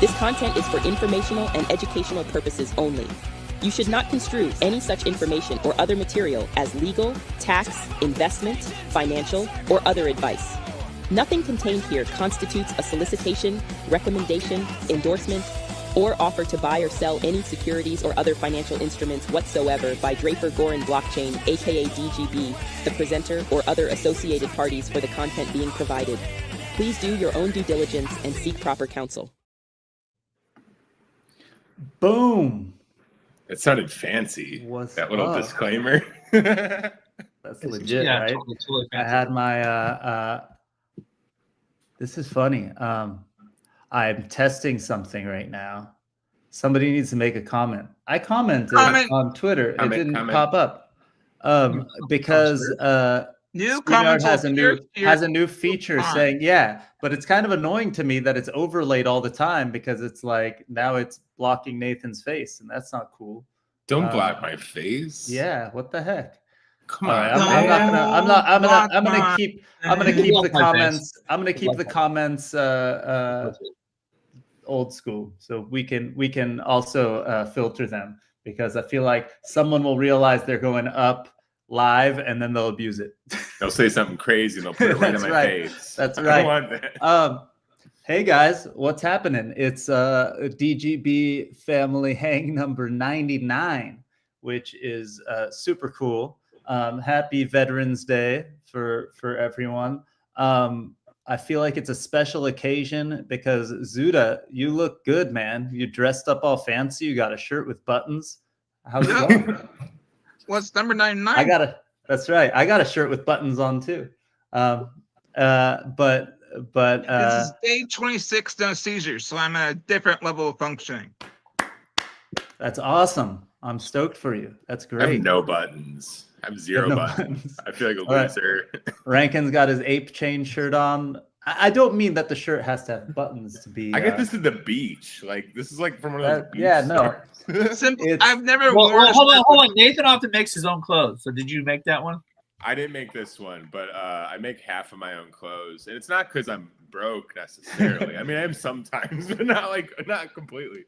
This content is for informational and educational purposes only. You should not construe any such information or other material as legal, tax, investment, financial, or other advice. Nothing contained here constitutes a solicitation, recommendation, endorsement, or offer to buy or sell any securities or other financial instruments whatsoever by Draper Gorin Blockchain, aka DGB, the presenter, or other associated parties for the content being provided. Please do your own due diligence and seek proper counsel. Boom. It sounded fancy. What's that little up? Disclaimer. That's legit, right? Totally I had my this is funny. I'm testing something right now. Somebody needs to make a comment. I commented on Twitter. It didn't pop up. Because StreamYard has a new feature saying, but it's kind of annoying to me that it's overlaid all the time because it's like now it's blocking Nathan's face, and that's not cool. Don't block my face. Yeah, what the heck? Come on. I'm gonna keep the comments. I'm gonna keep the comments old school, so we can also filter them, because I feel like someone will realize they're going up live and then they'll abuse it. They'll say something crazy and they'll put it right in my face. That's right. I don't want that. Hey guys, what's happening? It's DGB family hang number 99, which is super cool. Happy Veterans Day for everyone. I feel like it's a special occasion because Zuda, you look good, man. You dressed up all fancy. You got a shirt with buttons. How's it going? What's number 99? That's right. I got a shirt with buttons on too. But this is day 26 no seizures, so I'm at a different level of functioning. That's awesome. I'm stoked for you. That's great. I have no buttons. I have zero buttons. I feel like a loser. Right. Rankin's got his ape chain shirt on. I don't mean that the shirt has to have buttons to be. I get this at the beach. Like this is like from one of those beach stores. Simple. I've never worn. Hold on. Nathan often makes his own clothes. So did you make that one? I didn't make this one, but I make half of my own clothes, and it's not because I'm broke necessarily. I mean, I am sometimes, but not completely.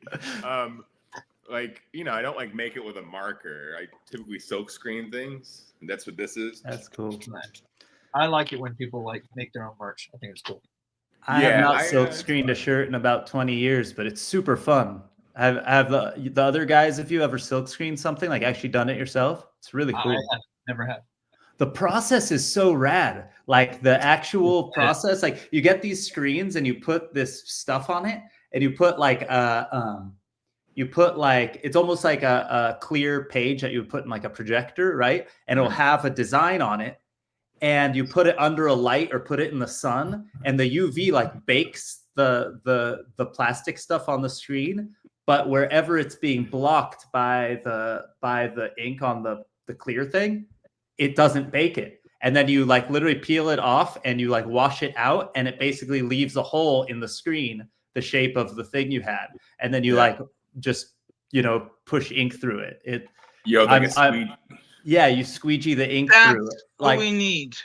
Like, I don't like make it with a marker. I typically silk screen things, and that's what this is. That's cool. I like it when people like make their own merch. I think it's cool. I have not silk screened a shirt in about 20 years, but it's super fun. Have the other guys, if you ever silk screened something, like actually done it yourself, it's really cool. I never have. The process is so rad. Like the actual process, like you get these screens and you put this stuff on it, and you put it's almost like a clear page that you would put in like a projector, right? And it'll have a design on it, and you put it under a light or put it in the sun, and the UV like bakes the plastic stuff on the screen, but wherever it's being blocked by the ink on the clear thing, it doesn't bake it. And then you like literally peel it off and you like wash it out, and it basically leaves a hole in the screen, the shape of the thing you had. And then you just push ink through it. You squeegee the ink through it. Like what we need.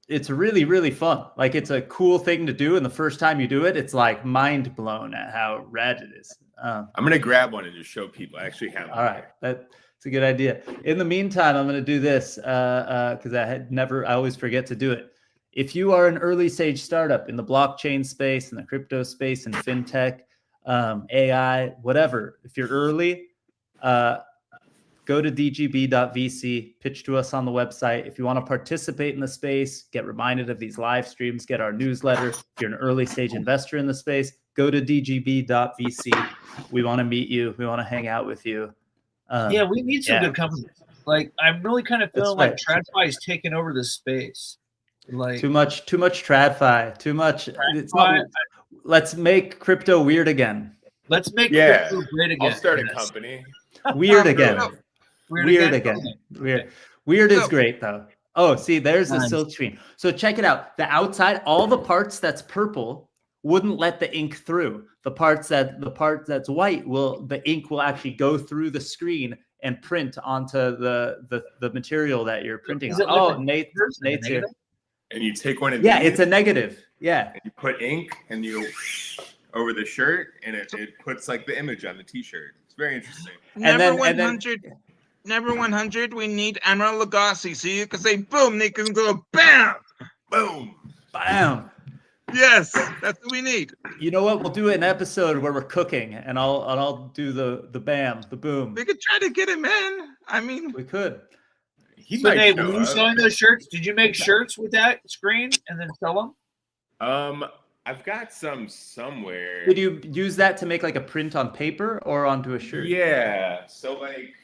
It's really, really fun. Like it's a cool thing to do, and the first time you do it, it's like mind blown at how rad it is. I'm gonna grab one and just show people. I actually have one. All right, that's a good idea. In the meantime, I'm gonna do this because I always forget to do it. If you are an early stage startup in the blockchain space, in the crypto space, in fintech, AI, whatever, if you're early, go to dgb.vc, pitch to us on the website. If you want to participate in the space, get reminded of these live streams, get our newsletter. If you're an early stage investor in the space, go to dgb.vc. We want to meet you. We want to hang out with you. We need some good companies. Like I'm really kind of feeling like TradFi is taking over this space. Like too much TradFi. Too much. It's not, let's make crypto weird again. Let's make crypto great again. I'll start a company. Weird again. Weird again. Weird is great though. Oh, see, there's the silk screen. So check it out. The outside, all the parts that's purple wouldn't let the ink through. The part that's white the ink will actually go through the screen and print onto the material that you're printing on. Oh, Nate's here. And you take one of these. Yeah, it's a negative. Yeah. And you put ink and you over the shirt, and it puts like the image on the t-shirt. It's very interesting. Number 100, we need Emerald Lagasse, so you can say boom, they can go bam, boom, bam. Yes, that's what we need. You know what? We'll do an episode where we're cooking, and I'll do the bam, the boom. We could try to get him in. I mean, we could. So Dave, were you selling those shirts? Did you make shirts with that screen and then sell them? I've got some somewhere. Did you use that to make like a print on paper or onto a shirt? Yeah. So like,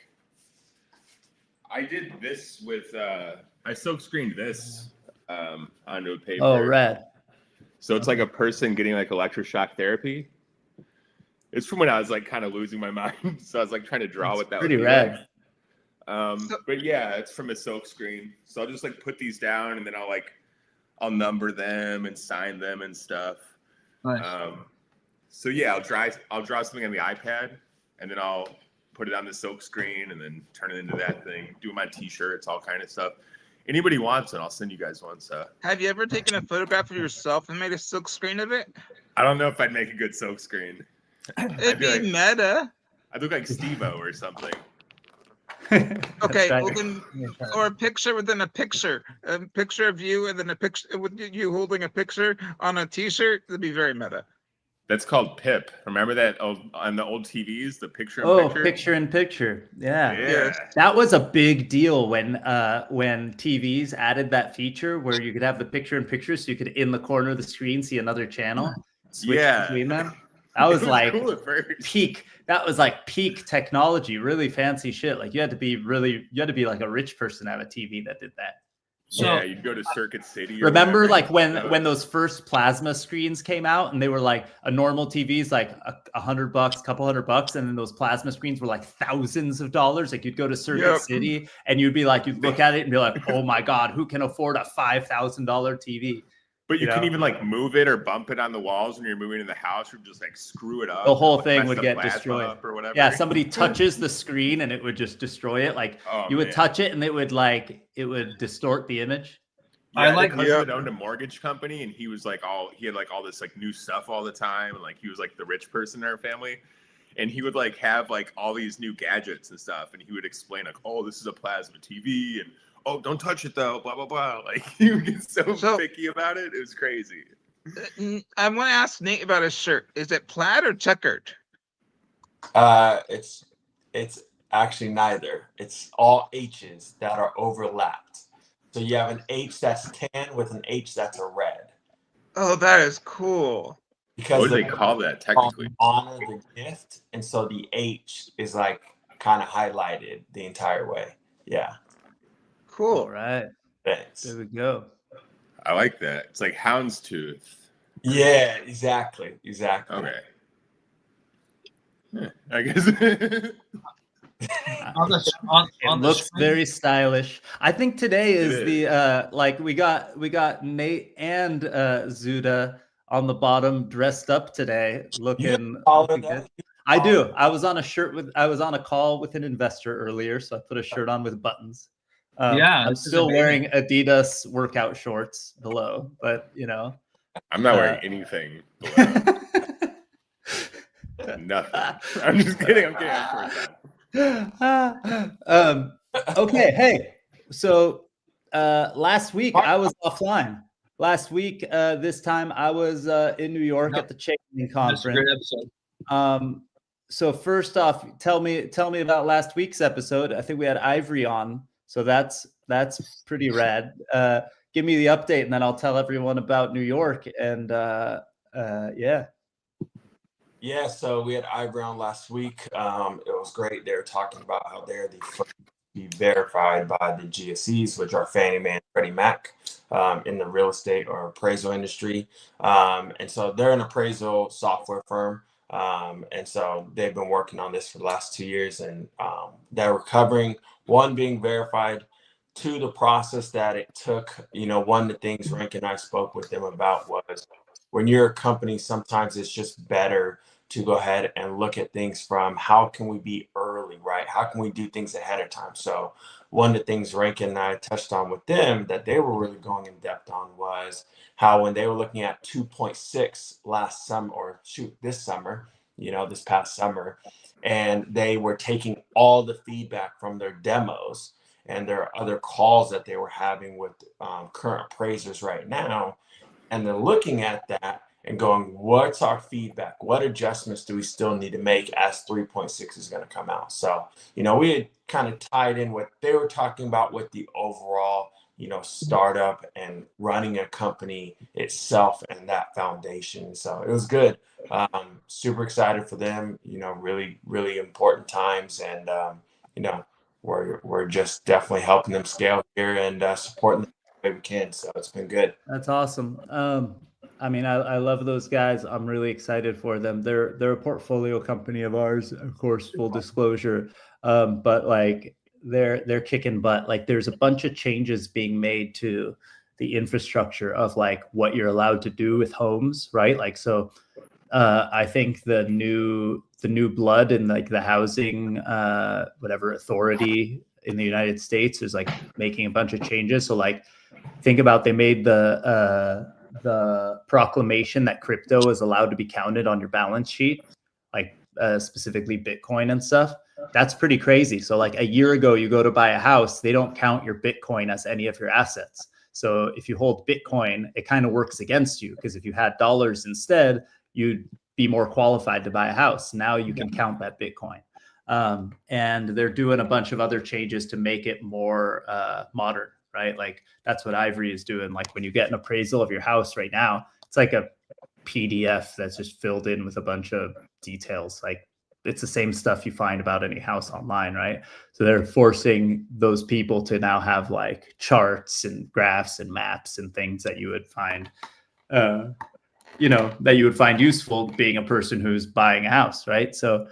I did this with I silk screened this onto a paper. Oh, rad. So it's like a person getting like electroshock therapy. It's from when I was like kind of losing my mind. So I was like trying to draw what that pretty would be rad. But yeah, it's from a silk screen. So I'll just like put these down, and then I'll number them and sign them and stuff. Nice. So yeah, I'll draw something on the iPad, and then I'll put it on the silk screen and then turn it into that thing. Do my t-shirts, all kind of stuff. Anybody wants it, I'll send you guys one. So have you ever taken a photograph of yourself and made a silk screen of it? I don't know if I'd make a good silk screen. It'd be like, meta. I'd look like Steve-O or something. Okay, well then, or a picture within a picture of you, and then a picture with you holding a picture on a t-shirt. That'd be very meta. That's called PIP. Remember that on the old TVs, the picture in picture? Oh, picture in picture. Yeah. That was a big deal when TVs added that feature where you could have the picture in picture, so you could in the corner of the screen see another channel. Switch between them. That was like cool at first. peak. That was like peak technology, really fancy shit. Like you had to be like a rich person to have a TV that did that. So, yeah, you'd go to Circuit City. Remember, like when those first plasma screens came out, and they were like a normal TV's like $100, couple $100, and then those plasma screens were like thousands of dollars. Like you'd go to Circuit City, and you'd look at it and be like, "Oh my god, who can afford a $5,000 TV?" But you couldn't even like move it or bump it on the walls when you're moving in the house, or just like screw it up. The whole thing would get destroyed or whatever. Yeah, somebody touches the screen and it would just destroy it. Like you would touch it and it would distort the image. Yeah, I like husband owned a mortgage company, and he was like he had like all this like new stuff all the time, and like he was like the rich person in our family, and he would like have like all these new gadgets and stuff, and he would explain like, oh, this is a plasma TV, and oh, don't touch it though, blah blah blah. Like he would get so picky about it. It was crazy. I want to ask Nate about his shirt. Is it plaid or checkered? It's actually neither. It's all H's that are overlapped. So you have an H that's tan with an H that's a red. Oh, that is cool. Because what do they call that technically? Honor the gift, and so the H is like kind of highlighted the entire way. Yeah. Cool. All right. Thanks. There we go. I like that. It's like houndstooth. Yeah, exactly. Okay. Yeah, I guess. It looks very stylish. I think today is the we got Nate and Zuda on the bottom dressed up today, looking good. I do. I was on a call with an investor earlier, so I put a shirt on with buttons. I'm still wearing Adidas workout shorts below, but I'm not wearing anything below. Nothing. I'm just kidding. I'm kidding. Okay. Hey, so last week I was offline. Last week, this time I was in New York at the Chain Conference. That's a great episode. So first off, tell me about last week's episode. I think we had Ivory on, so that's pretty rad. Give me the update, and then I'll tell everyone about New York. And yeah. Yeah, so we had Ivory on last week. It was great. They were talking about how they're the first to be verified by the GSEs, which are Fannie Mae and Freddie Mac, in the real estate or appraisal industry. And so they're an appraisal software firm. And so they've been working on this for the last 2 years, and they're recovering, one, being verified, two, the process that it took. One of the things Rank and I spoke with them about was when you're a company, sometimes it's just better to go ahead and look at things from how can we be early, right? How can we do things ahead of time? So one of the things Rankin and I touched on with them that they were really going in depth on was how when they were looking at 2.6 last summer, or this summer, this past summer, and they were taking all the feedback from their demos and their other calls that they were having with current appraisers right now. And they're looking at that and going, what's our feedback? What adjustments do we still need to make as 3.6 is going to come out? So, we had kind of tied in what they were talking about with the overall, startup and running a company itself and that foundation. So it was good. Super excited for them, really, really important times. And, we're just definitely helping them scale here and supporting them the way we can. So it's been good. That's awesome. I mean, I love those guys. I'm really excited for them. They're a portfolio company of ours, of course, full disclosure. But like they're kicking butt. Like there's a bunch of changes being made to the infrastructure of like what you're allowed to do with homes, right? Like so I think the new blood in like the housing whatever authority in the United States is like making a bunch of changes. So like think about they made the proclamation that crypto is allowed to be counted on your balance sheet, like specifically Bitcoin and stuff. That's pretty crazy. So like a year ago, you go to buy a house, they don't count your Bitcoin as any of your assets. So if you hold Bitcoin, it kind of works against you because if you had dollars instead, you'd be more qualified to buy a house. Now you can count that Bitcoin. And they're doing a bunch of other changes to make it more modern, right? Like that's what Ivory is doing. Like when you get an appraisal of your house right now, it's like a PDF that's just filled in with a bunch of details. Like it's the same stuff you find about any house online, right? So they're forcing those people to now have like charts and graphs and maps and things that you would find, that you would find useful being a person who's buying a house, right? So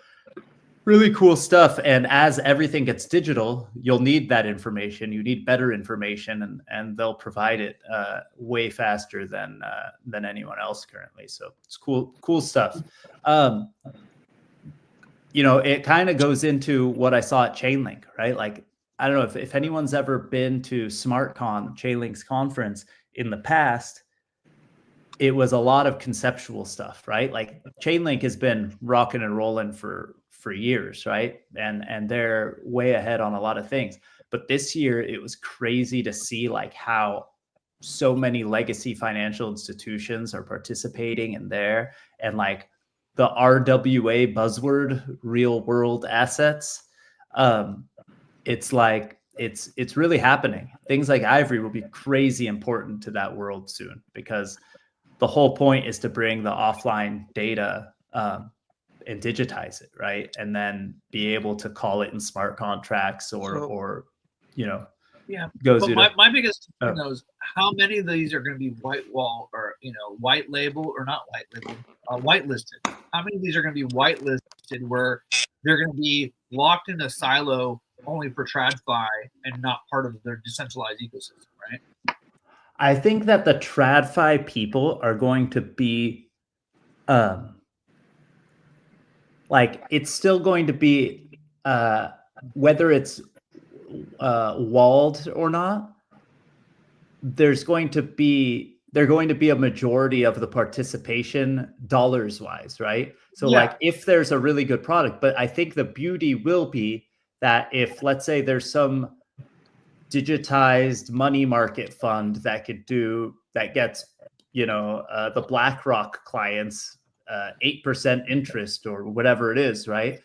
really cool stuff. And as everything gets digital, you'll need that information. You need better information, and they'll provide it way faster than anyone else currently. So it's cool stuff. It kind of goes into what I saw at Chainlink, right? Like, I don't know if anyone's ever been to SmartCon, Chainlink's conference in the past, it was a lot of conceptual stuff, right? Like Chainlink has been rocking and rolling for years, right? And they're way ahead on a lot of things. But this year it was crazy to see like how so many legacy financial institutions are participating in there, and like the RWA buzzword, real world assets. It's like it's really happening. Things like Ivory will be crazy important to that world soon, because the whole point is to bring the offline data and digitize it, right? And then be able to call it in smart contracts or goes. But my biggest thing is how many of these are going to be white label or not white label, whitelisted? How many of these are going to be whitelisted where they're going to be locked in a silo only for TradFi and not part of their decentralized ecosystem, right? I think that the TradFi people are going to be, it's still going to be, whether it's walled or not, they're going to be a majority of the participation dollars wise, right? So like if there's a really good product, but I think the beauty will be that if, let's say there's some digitized money market fund that gets, the BlackRock clients 8% interest or whatever it is, right?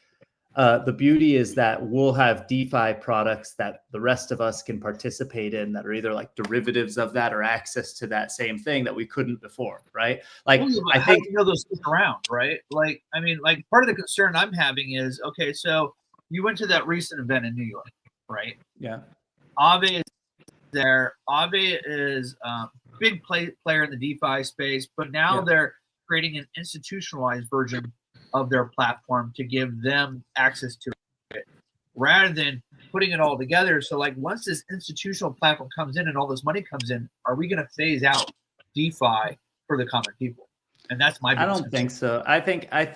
The beauty is that we'll have DeFi products that the rest of us can participate in that are either like derivatives of that or access to that same thing that we couldn't before, right? Like, I think those stick around, right? Like, I mean, like part of the concern I'm having is, okay, so you went to that recent event in New York, right? Yeah. Aave is there. Aave is a big player in the DeFi space, but now they're creating an institutionalized version of their platform to give them access to it rather than putting it all together. So like once this institutional platform comes in and all this money comes in, are we going to phase out DeFi for the common people? And that's my I don't think so. I think that's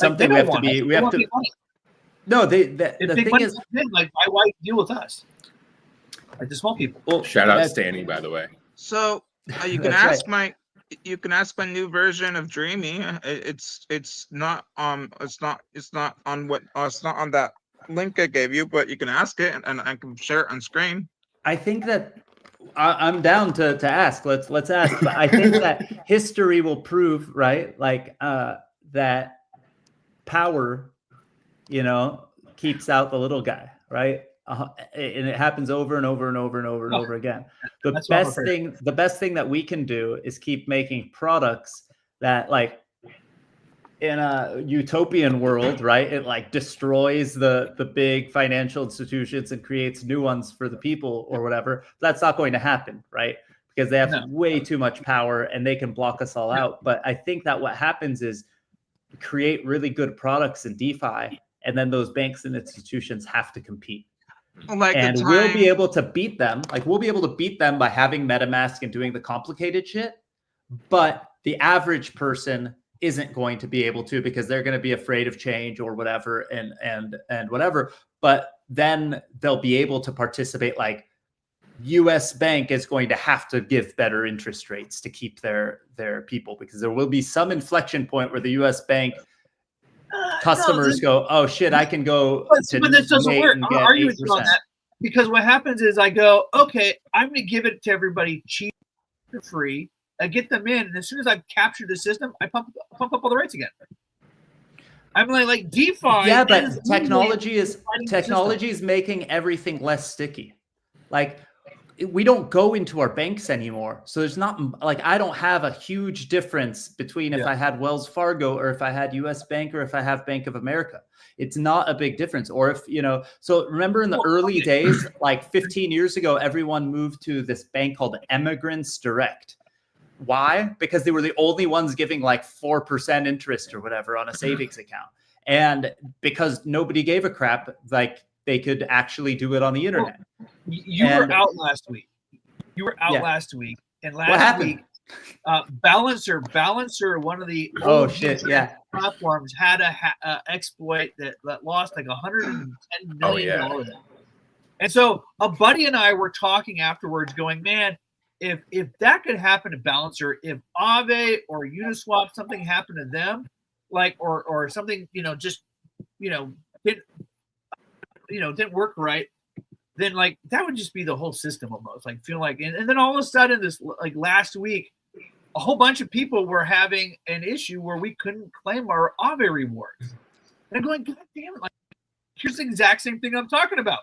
something we have to be No, the If big thing money is, comes in, like why deal with us? Like the small people. well, Shout out that's- Stanny, by the way. So you can That's ask my new version of Dreamy. It's not on that link I gave you, but you can ask it and I can share it on screen. I think that I'm down to ask. Let's ask. But I think that history will prove, right? Like that power, keeps out the little guy, right? And it happens over and over and over and over and over again. The best thing that we can do is keep making products that, like, in a utopian world, right, it like destroys the big financial institutions and creates new ones for the people or whatever. That's not going to happen, right? Because they have way too much power and they can block us all out. But I think that what happens is create really good products in DeFi, and then those banks and institutions have to compete. And we'll be able to beat them. Like, we'll be able to beat them by having MetaMask and doing the complicated shit. But the average person isn't going to be able to, because they're going to be afraid of change or whatever, and whatever. But then they'll be able to participate. Like, US Bank is going to have to give better interest rates to keep their people, because there will be some inflection point where the US Bank customers go, oh shit, I can go but this doesn't work. I'll argue with you on that, because what happens is I go, okay, I'm going to give it to everybody cheap for free. I get them in, and as soon as I've captured the system, I pump up all the rates again. I'm like DeFi. Yeah, but technology is making everything less sticky. Like, we don't go into our banks anymore. So there's not, like, I don't have a huge difference between if I had Wells Fargo or if I had US Bank or if I have Bank of America. It's not a big difference. Or if, so remember in the early days, like 15 years ago, everyone moved to this bank called Emigrants Direct. Why? Because they were the only ones giving like 4% interest or whatever on a savings account. And because nobody gave a crap, like, they could actually do it on the internet. You were out last week. Last week. And last week, Balancer, one of the platforms, had a exploit that lost like $110 million. And so a buddy and I were talking afterwards going, man, if that could happen to Balancer, if Aave or Uniswap, something happened to them, like, or something, didn't work right, then like that would just be the whole system almost. Like, feel like, and then all of a sudden, this, like, last week, a whole bunch of people were having an issue where we couldn't claim our Aave rewards. And I'm going, God damn it! Like, here's the exact same thing I'm talking about.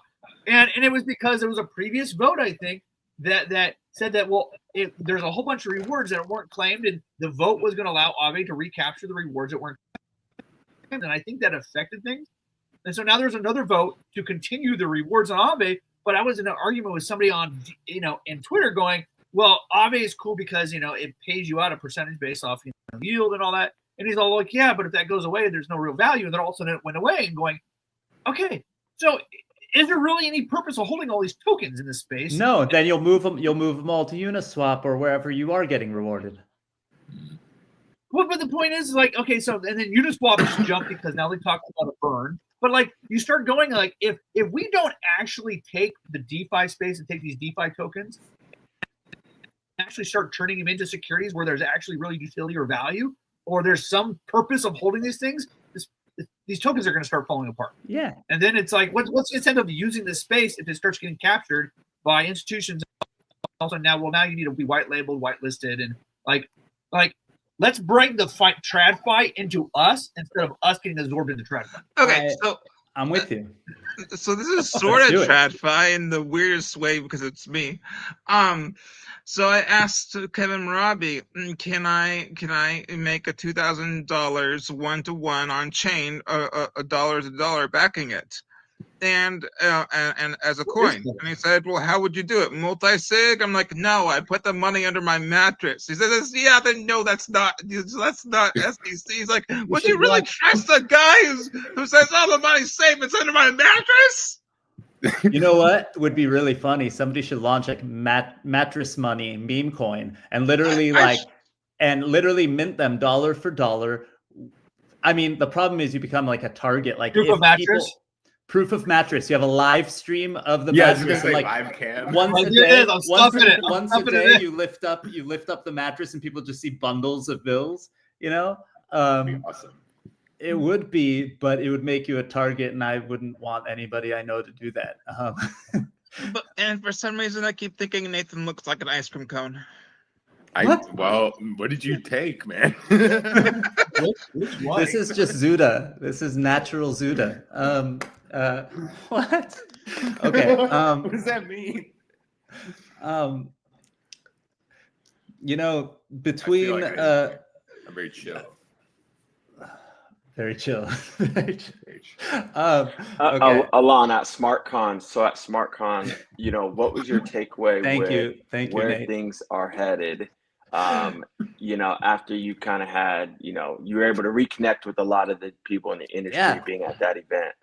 And it was because there was a previous vote, I think, that said that, well, if there's a whole bunch of rewards that weren't claimed, and the vote was going to allow Aave to recapture the rewards that weren't claimed. And I think that affected things. And so now there's another vote to continue the rewards on Aave. But I was in an argument with somebody on, in Twitter going, well, Aave is cool because, it pays you out a percentage based off yield and all that. And he's all like, yeah, but if that goes away, there's no real value. And then all of a sudden it went away, and going, okay, so is there really any purpose of holding all these tokens in this space? No, then you'll move them all to Uniswap or wherever you are getting rewarded. Well, but the point is, like, okay, so, and then Uniswap just jumped because now they talked about a burn. But like, you start going, like, if we don't actually take the DeFi space and take these DeFi tokens, actually start turning them into securities where there's actually really utility or value, or there's some purpose of holding these things, these tokens are going to start falling apart. Yeah. And then it's like, what's the incentive of using this space if it starts getting captured by institutions? Also, now you need to be white labeled, whitelisted, and like. Let's bring the TradFi into us instead of us getting absorbed into TradFi. Okay, so I'm with you. So this is sort of TradFi in the weirdest way because it's me. So I asked Kevin Marabi, can I make a $2,000 1-to-1 on chain, a dollar to dollar backing it, and as a coin? And he said, well, how would you do it? Multi-sig? I'm like, no, I put the money under my mattress. He says, yeah, then no, that's not SEC. He's like, would you really trust a guy who says all the money's safe, it's under my mattress? You know what would be really funny? Somebody should launch like mattress money meme coin and literally mint them dollar for dollar. I mean, the problem is you become like a target. Like, if mattress? Proof of mattress. You have a live stream of the Yeah, I was mattress. gonna say Like live cam. once a Here it day, is, I'm stuffing it. I'm once a stuffing it day, in. you lift up the mattress, and people just see bundles of bills. You know, That'd be awesome. it would be, but it would make you a target, and I wouldn't want anybody I know to do that. And for some reason, I keep thinking Nathan looks like an ice cream cone. Well, what did you take, man? Which one? This is just Zuda. This is natural Zuda. What? Okay. What does that mean? You know, I between feel like I'm very chill. very chill. Very chill. Very chill. Okay. Alon, at SmartCon. So at SmartCon, you know, what was your takeaway? Thank you, where Nate. things are headed? You know, after you kind of had, you know, you were able to reconnect with a lot of the people in the industry being at that event.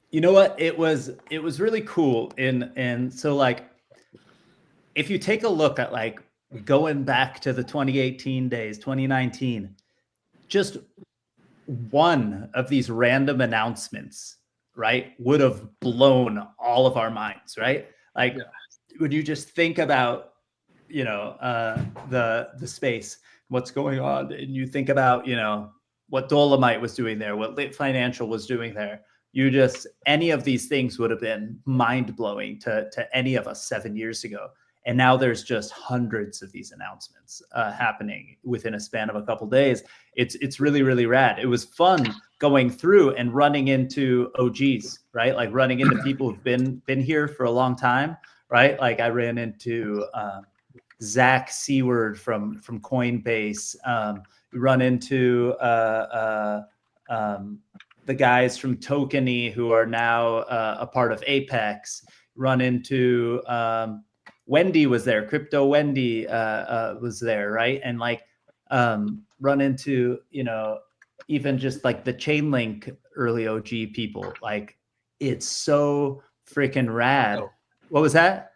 You know what? It was really cool. And so like, if you take a look at like going back to the 2018 days, 2019, just one of these random announcements, right, would have blown all of our minds, right? Like, when you just think about, you know, the space, what's going on, and you think about, you know, what Dolomite was doing there, what Lit Financial was doing there, any of these things would have been mind blowing to any of us 7 years ago. And now there's just hundreds of these announcements happening within a span of a couple days. It's really, really rad. It was fun going through and running into OGs, right? Like running into people who've been here for a long time, right? Like I ran into Zach Seward from Coinbase. We run into the guys from Tokeny who are now a part of Apex. Run into Wendy was there, Crypto Wendy was there, right? And like run into, you know, even just like the Chainlink early OG people. Like it's so freaking rad. What was that?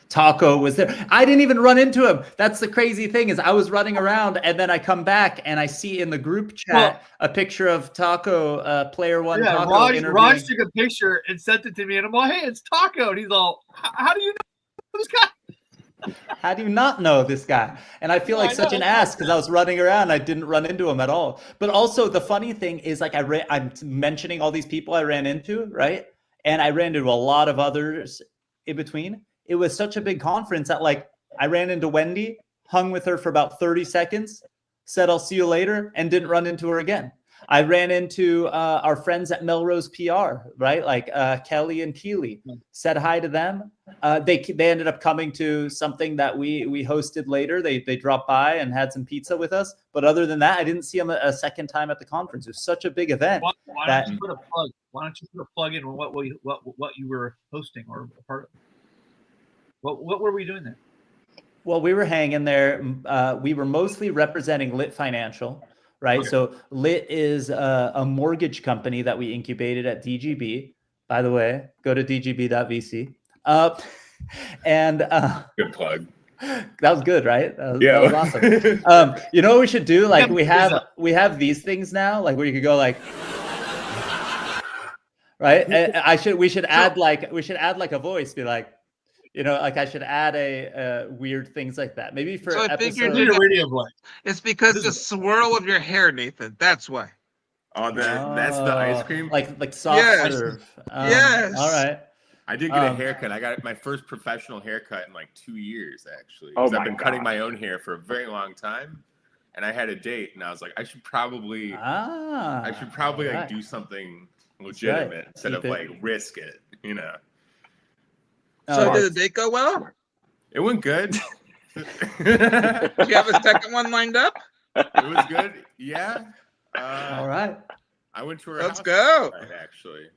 Taco was there. I didn't even run into him. That's the crazy thing is I was running around and then I come back and I see in the group chat a picture of Taco, player one. Yeah, Taco Raj took a picture and sent it to me and I'm like, hey, it's Taco. And he's all, how do you know this guy? How do you not know this guy? And I feel like such an ass because I was running around. I didn't run into him at all. But also the funny thing is like I'm mentioning all these people I ran into, right? And I ran into a lot of others in between. It was such a big conference that like I ran into Wendy, hung with her for about 30 seconds, said, I'll see you later, and didn't run into her again. I ran into our friends at Melrose PR, right? Like Kelly and Keely, said hi to them. They ended up coming to something that we hosted later. They dropped by and had some pizza with us. But other than that, I didn't see them a second time at the conference. It was such a big event. Why don't you put a plug? Why don't you put a plug in what you were hosting or a part of? What were we doing there? Well, we were hanging there. We were mostly representing Lit Financial, right? Okay. So Lit is a mortgage company that we incubated at DGB. By the way, go to dgb.vc. And good plug. That was good, right? That was awesome. You know what we should do? Like we have these things now, like where you could go like, right? And we should add like a voice, be like, you know, like I should add a weird things like that. Maybe for episode. It's because the swirl of your hair, Nathan. That's why. Oh, that's the ice cream. Like soft serve. Yes. All right. I did get a haircut. I got my first professional haircut in like 2 years, actually. I've been cutting my own hair for a very long time, and I had a date, and I was like, I should probably like do something legitimate instead of like risk it, you know. So did the date go well? It went good. Did you have a second one lined up? It was good. Yeah. All right. I went to her Let's house go. last night, actually.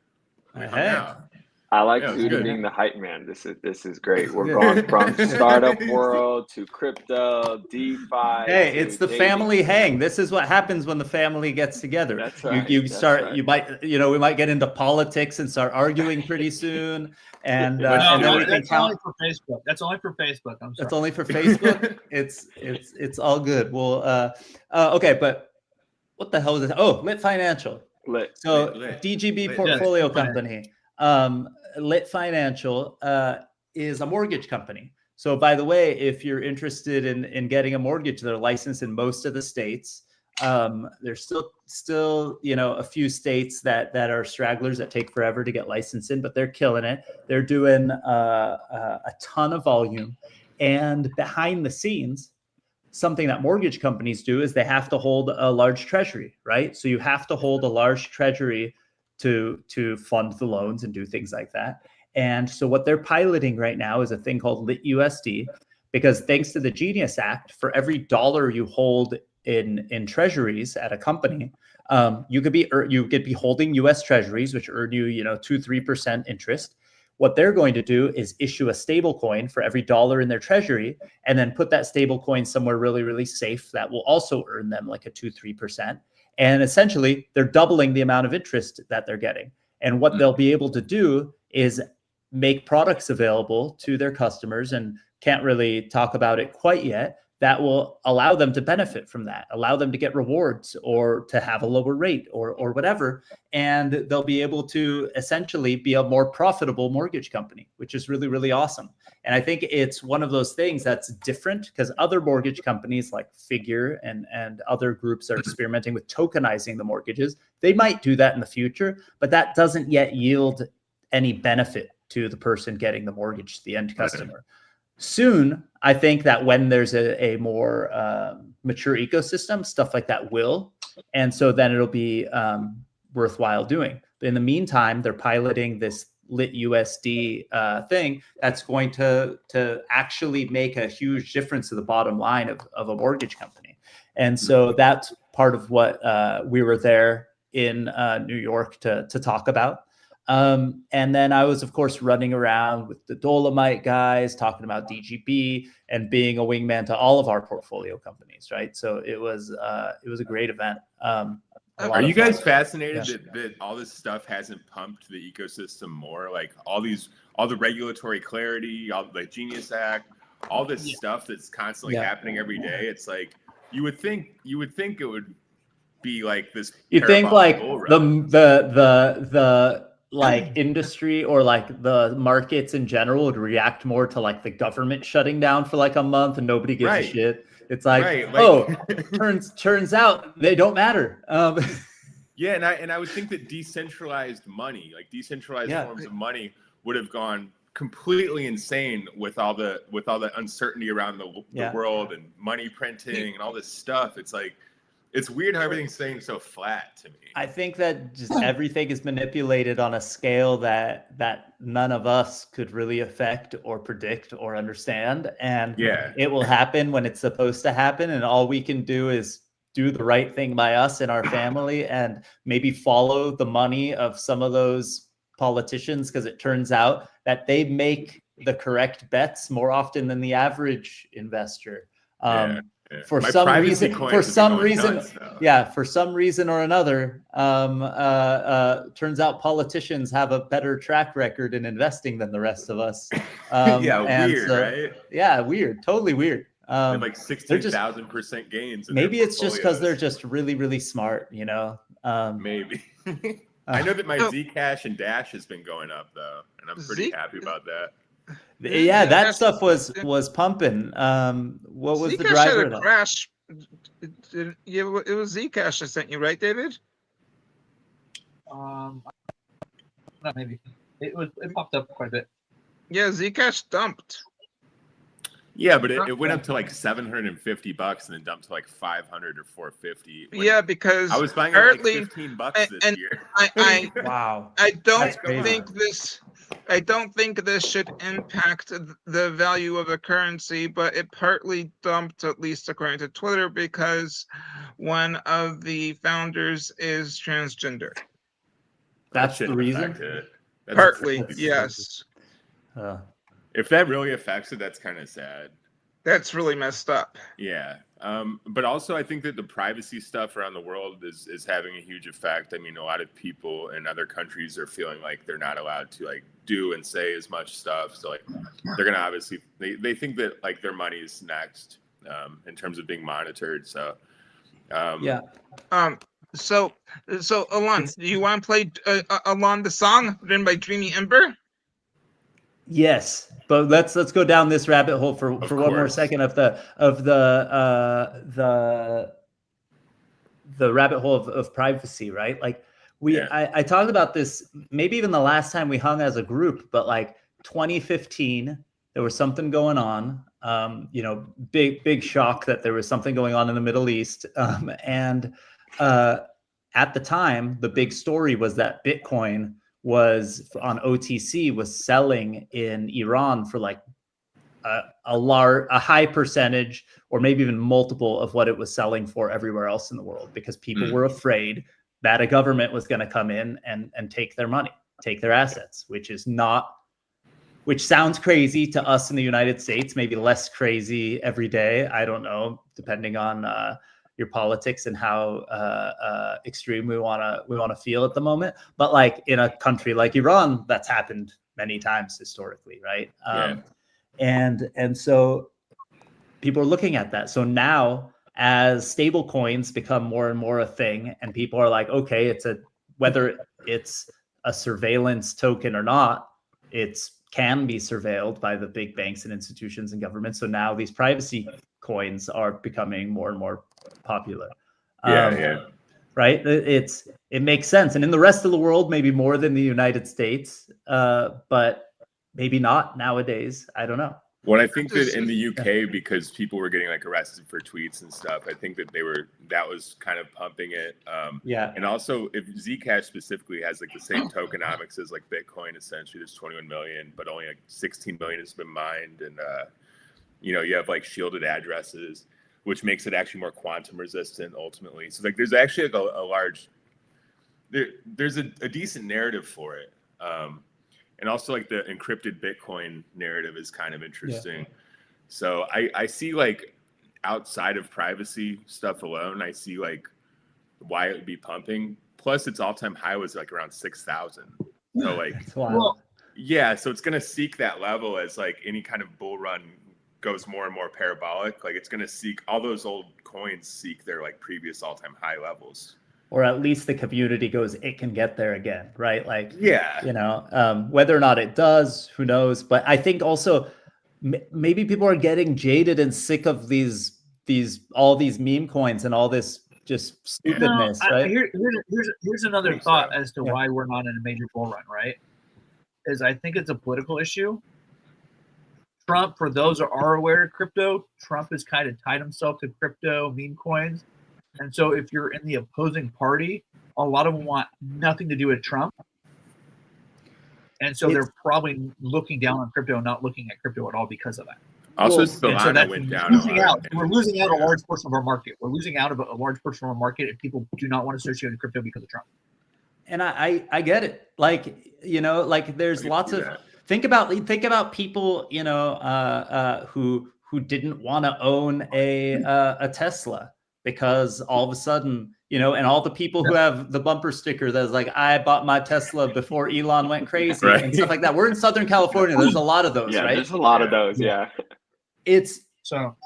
I like Zuda being the hype man. This is great. We're going from startup world to crypto, DeFi. Hey, it's the family hang. This is what happens when the family gets together. That's right. You might, you know, we might get into politics and start arguing pretty soon. And then we can only for Facebook. That's only for Facebook. I'm sorry. That's only for Facebook. It's all good. Well, okay, but what the hell is it? Oh, Lit Financial. So Lit. DGB Lit. portfolio Yes. company, Lit Financial, is a mortgage company. So by the way, if you're interested in getting a mortgage, they're licensed in most of the states. There's still a few states that are stragglers that take forever to get licensed in, but they're killing it. They're doing a ton of volume, and behind the scenes, something that mortgage companies do is they have to hold a large treasury, right? So you have to hold a large treasury to fund the loans and do things like that. And so what they're piloting right now is a thing called Lit USD, because thanks to the Genius Act, for every dollar you hold in treasuries at a company, you could be holding U.S. treasuries, which earn you 2-3% interest. What they're going to do is issue a stable coin for every dollar in their treasury, and then put that stable coin somewhere really, really safe that will also earn them like a 2-3%. And essentially, they're doubling the amount of interest that they're getting. And what they'll be able to do is make products available to their customers, and can't really talk about it quite yet, that will allow them to benefit from that, allow them to get rewards or to have a lower rate or whatever. And they'll be able to essentially be a more profitable mortgage company, which is really, really awesome. And I think it's one of those things that's different, because other mortgage companies like Figure and other groups are experimenting with tokenizing the mortgages. They might do that in the future, but that doesn't yet yield any benefit to the person getting the mortgage, the end customer. Soon, I think that when there's a more mature ecosystem, stuff like that will. And so then it'll be worthwhile doing. But in the meantime, they're piloting this Lit USD thing that's going to actually make a huge difference to the bottom line of a mortgage company. And so that's part of what we were there in New York to talk about. And then I was, of course, running around with the Dolomite guys, talking about DGB and being a wingman to all of our portfolio companies, right? So it was a great event. Are you guys fascinated that all this stuff hasn't pumped the ecosystem more? Like all the regulatory clarity, all the Genius Act, all this stuff that's constantly happening every day. It's like you would think it would be like this. You think like the like industry or like the markets in general would react more to like the government shutting down for like a month and nobody gives a shit. It's like, turns out they don't matter. Yeah, and I would think that decentralized money, like decentralized forms of money, would have gone completely insane with all the uncertainty around the world and money printing and all this stuff. It's like, it's weird how everything's staying so flat to me. I think that just everything is manipulated on a scale that none of us could really affect or predict or understand. And it will happen when it's supposed to happen. And all we can do is do the right thing by us and our family, and maybe follow the money of some of those politicians, because it turns out that they make the correct bets more often than the average investor. For some reason or another, turns out politicians have a better track record in investing than the rest of us. Right? Yeah, weird, totally weird. Like 16,000% gains. Maybe it's just because they're just really, really smart, Maybe. I know that my Zcash and Dash has been going up though, and I'm pretty happy about that. Yeah, that stuff was pumping. What was Zcash the driver? Had a crash. It was Zcash I sent you, right, David? Maybe it popped up quite a bit. Yeah, Zcash dumped. Yeah, but it went up to like $750 and then dumped to like $500 or $450. Yeah, because I was buying it like $15 this year. Wow. I don't think this should impact the value of a currency, but it partly dumped, at least according to Twitter, because one of the founders is transgender. That's the reason? Partly, yes. If that really affects it, that's kind of sad. That's really messed up. Yeah. But also I think that the privacy stuff around the world is having a huge effect. I mean, a lot of people in other countries are feeling like they're not allowed to like do and say as much stuff. So like they're going to obviously, they think that like their money is next in terms of being monitored. So So Alon, do you want to play Alon the song written by Dreamy Ember? Yes, but let's go down this rabbit hole for one more course. second of the rabbit hole of privacy, right? Like I talked about this maybe even the last time we hung as a group, but like 2015, there was something going on. Big shock that there was something going on in the Middle East, and at the time, the big story was that Bitcoin was on OTC was selling in Iran for like a high percentage, or maybe even multiple of what it was selling for everywhere else in the world, because people were afraid that a government was going to come in and take their money, take their assets, which sounds crazy to us in the United States, maybe less crazy every day. I don't know, depending on your politics and how extreme we want to feel at the moment. But like in a country like Iran, that's happened many times historically, right? And so people are looking at that. So now, as stable coins become more and more a thing, and people are like, okay, whether it's a surveillance token or not, can be surveilled by the big banks and institutions and governments. So now these privacy coins are becoming more and more popular. Right? It makes sense. And in the rest of the world, maybe more than the United States, but maybe not nowadays. I don't know. Well, I think that in the UK, because people were getting like arrested for tweets and stuff, I think that that was kind of pumping it. And also, if Zcash specifically has like the same tokenomics as like Bitcoin, essentially there's 21 million, but only like 16 million has been mined, and you have like shielded addresses, which makes it actually more quantum resistant ultimately. So like there's actually like a large there's a decent narrative for it. And also like the encrypted Bitcoin narrative is kind of interesting. So I see like outside of privacy stuff alone, I see like why it would be pumping. Plus its all-time high was like around 6,000. So like, so it's going to seek that level as like any kind of bull run goes more and more parabolic. Like it's going to seek, all those old coins seek their like previous all-time high levels. Or at least the community goes, it can get there again, right? Like, whether or not it does, who knows? But I think also maybe people are getting jaded and sick of all these meme coins and all this just stupidness, right? Here's another thought as to why we're not in a major bull run, right? Is I think it's a political issue. Trump, for those who are aware of crypto, Trump has kind of tied himself to crypto meme coins. And so if you're in the opposing party, a lot of them want nothing to do with Trump. And so they're probably looking down on crypto, not looking at crypto at all because of that. Also, Solana went down. We're losing out a large portion of our market. We're losing out of a large portion of our market if people do not want to associate with crypto because of Trump. And I get it. Like, like there's lots of think about people, who didn't want to own a Tesla. Because all of a sudden, and all the people who have the bumper sticker that's like, I bought my Tesla before Elon went crazy and stuff like that. We're in Southern California. There's a lot of those, right? There's a lot of those,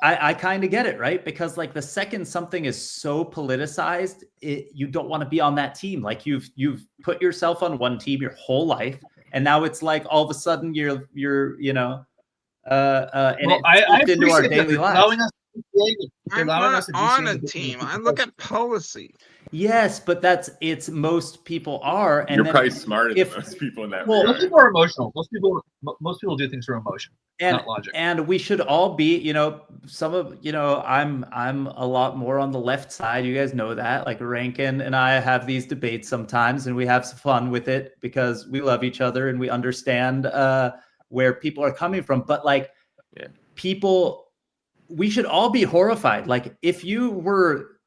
I kind of get it, right? Because like the second something is so politicized, you don't want to be on that team. Like you've put yourself on one team your whole life, and now it's like all of a sudden you're into our daily lives. I'm not on a team. I look at policy. Yes, but most people are. And you're probably smarter than most people in that. Most people are emotional. Most people do things through emotion, not logic. And we should all be, I'm a lot more on the left side. You guys know that. Like Rankin and I have these debates sometimes, and we have some fun with it because we love each other and we understand where people are coming from. But like people, we should all be horrified. Like if you were,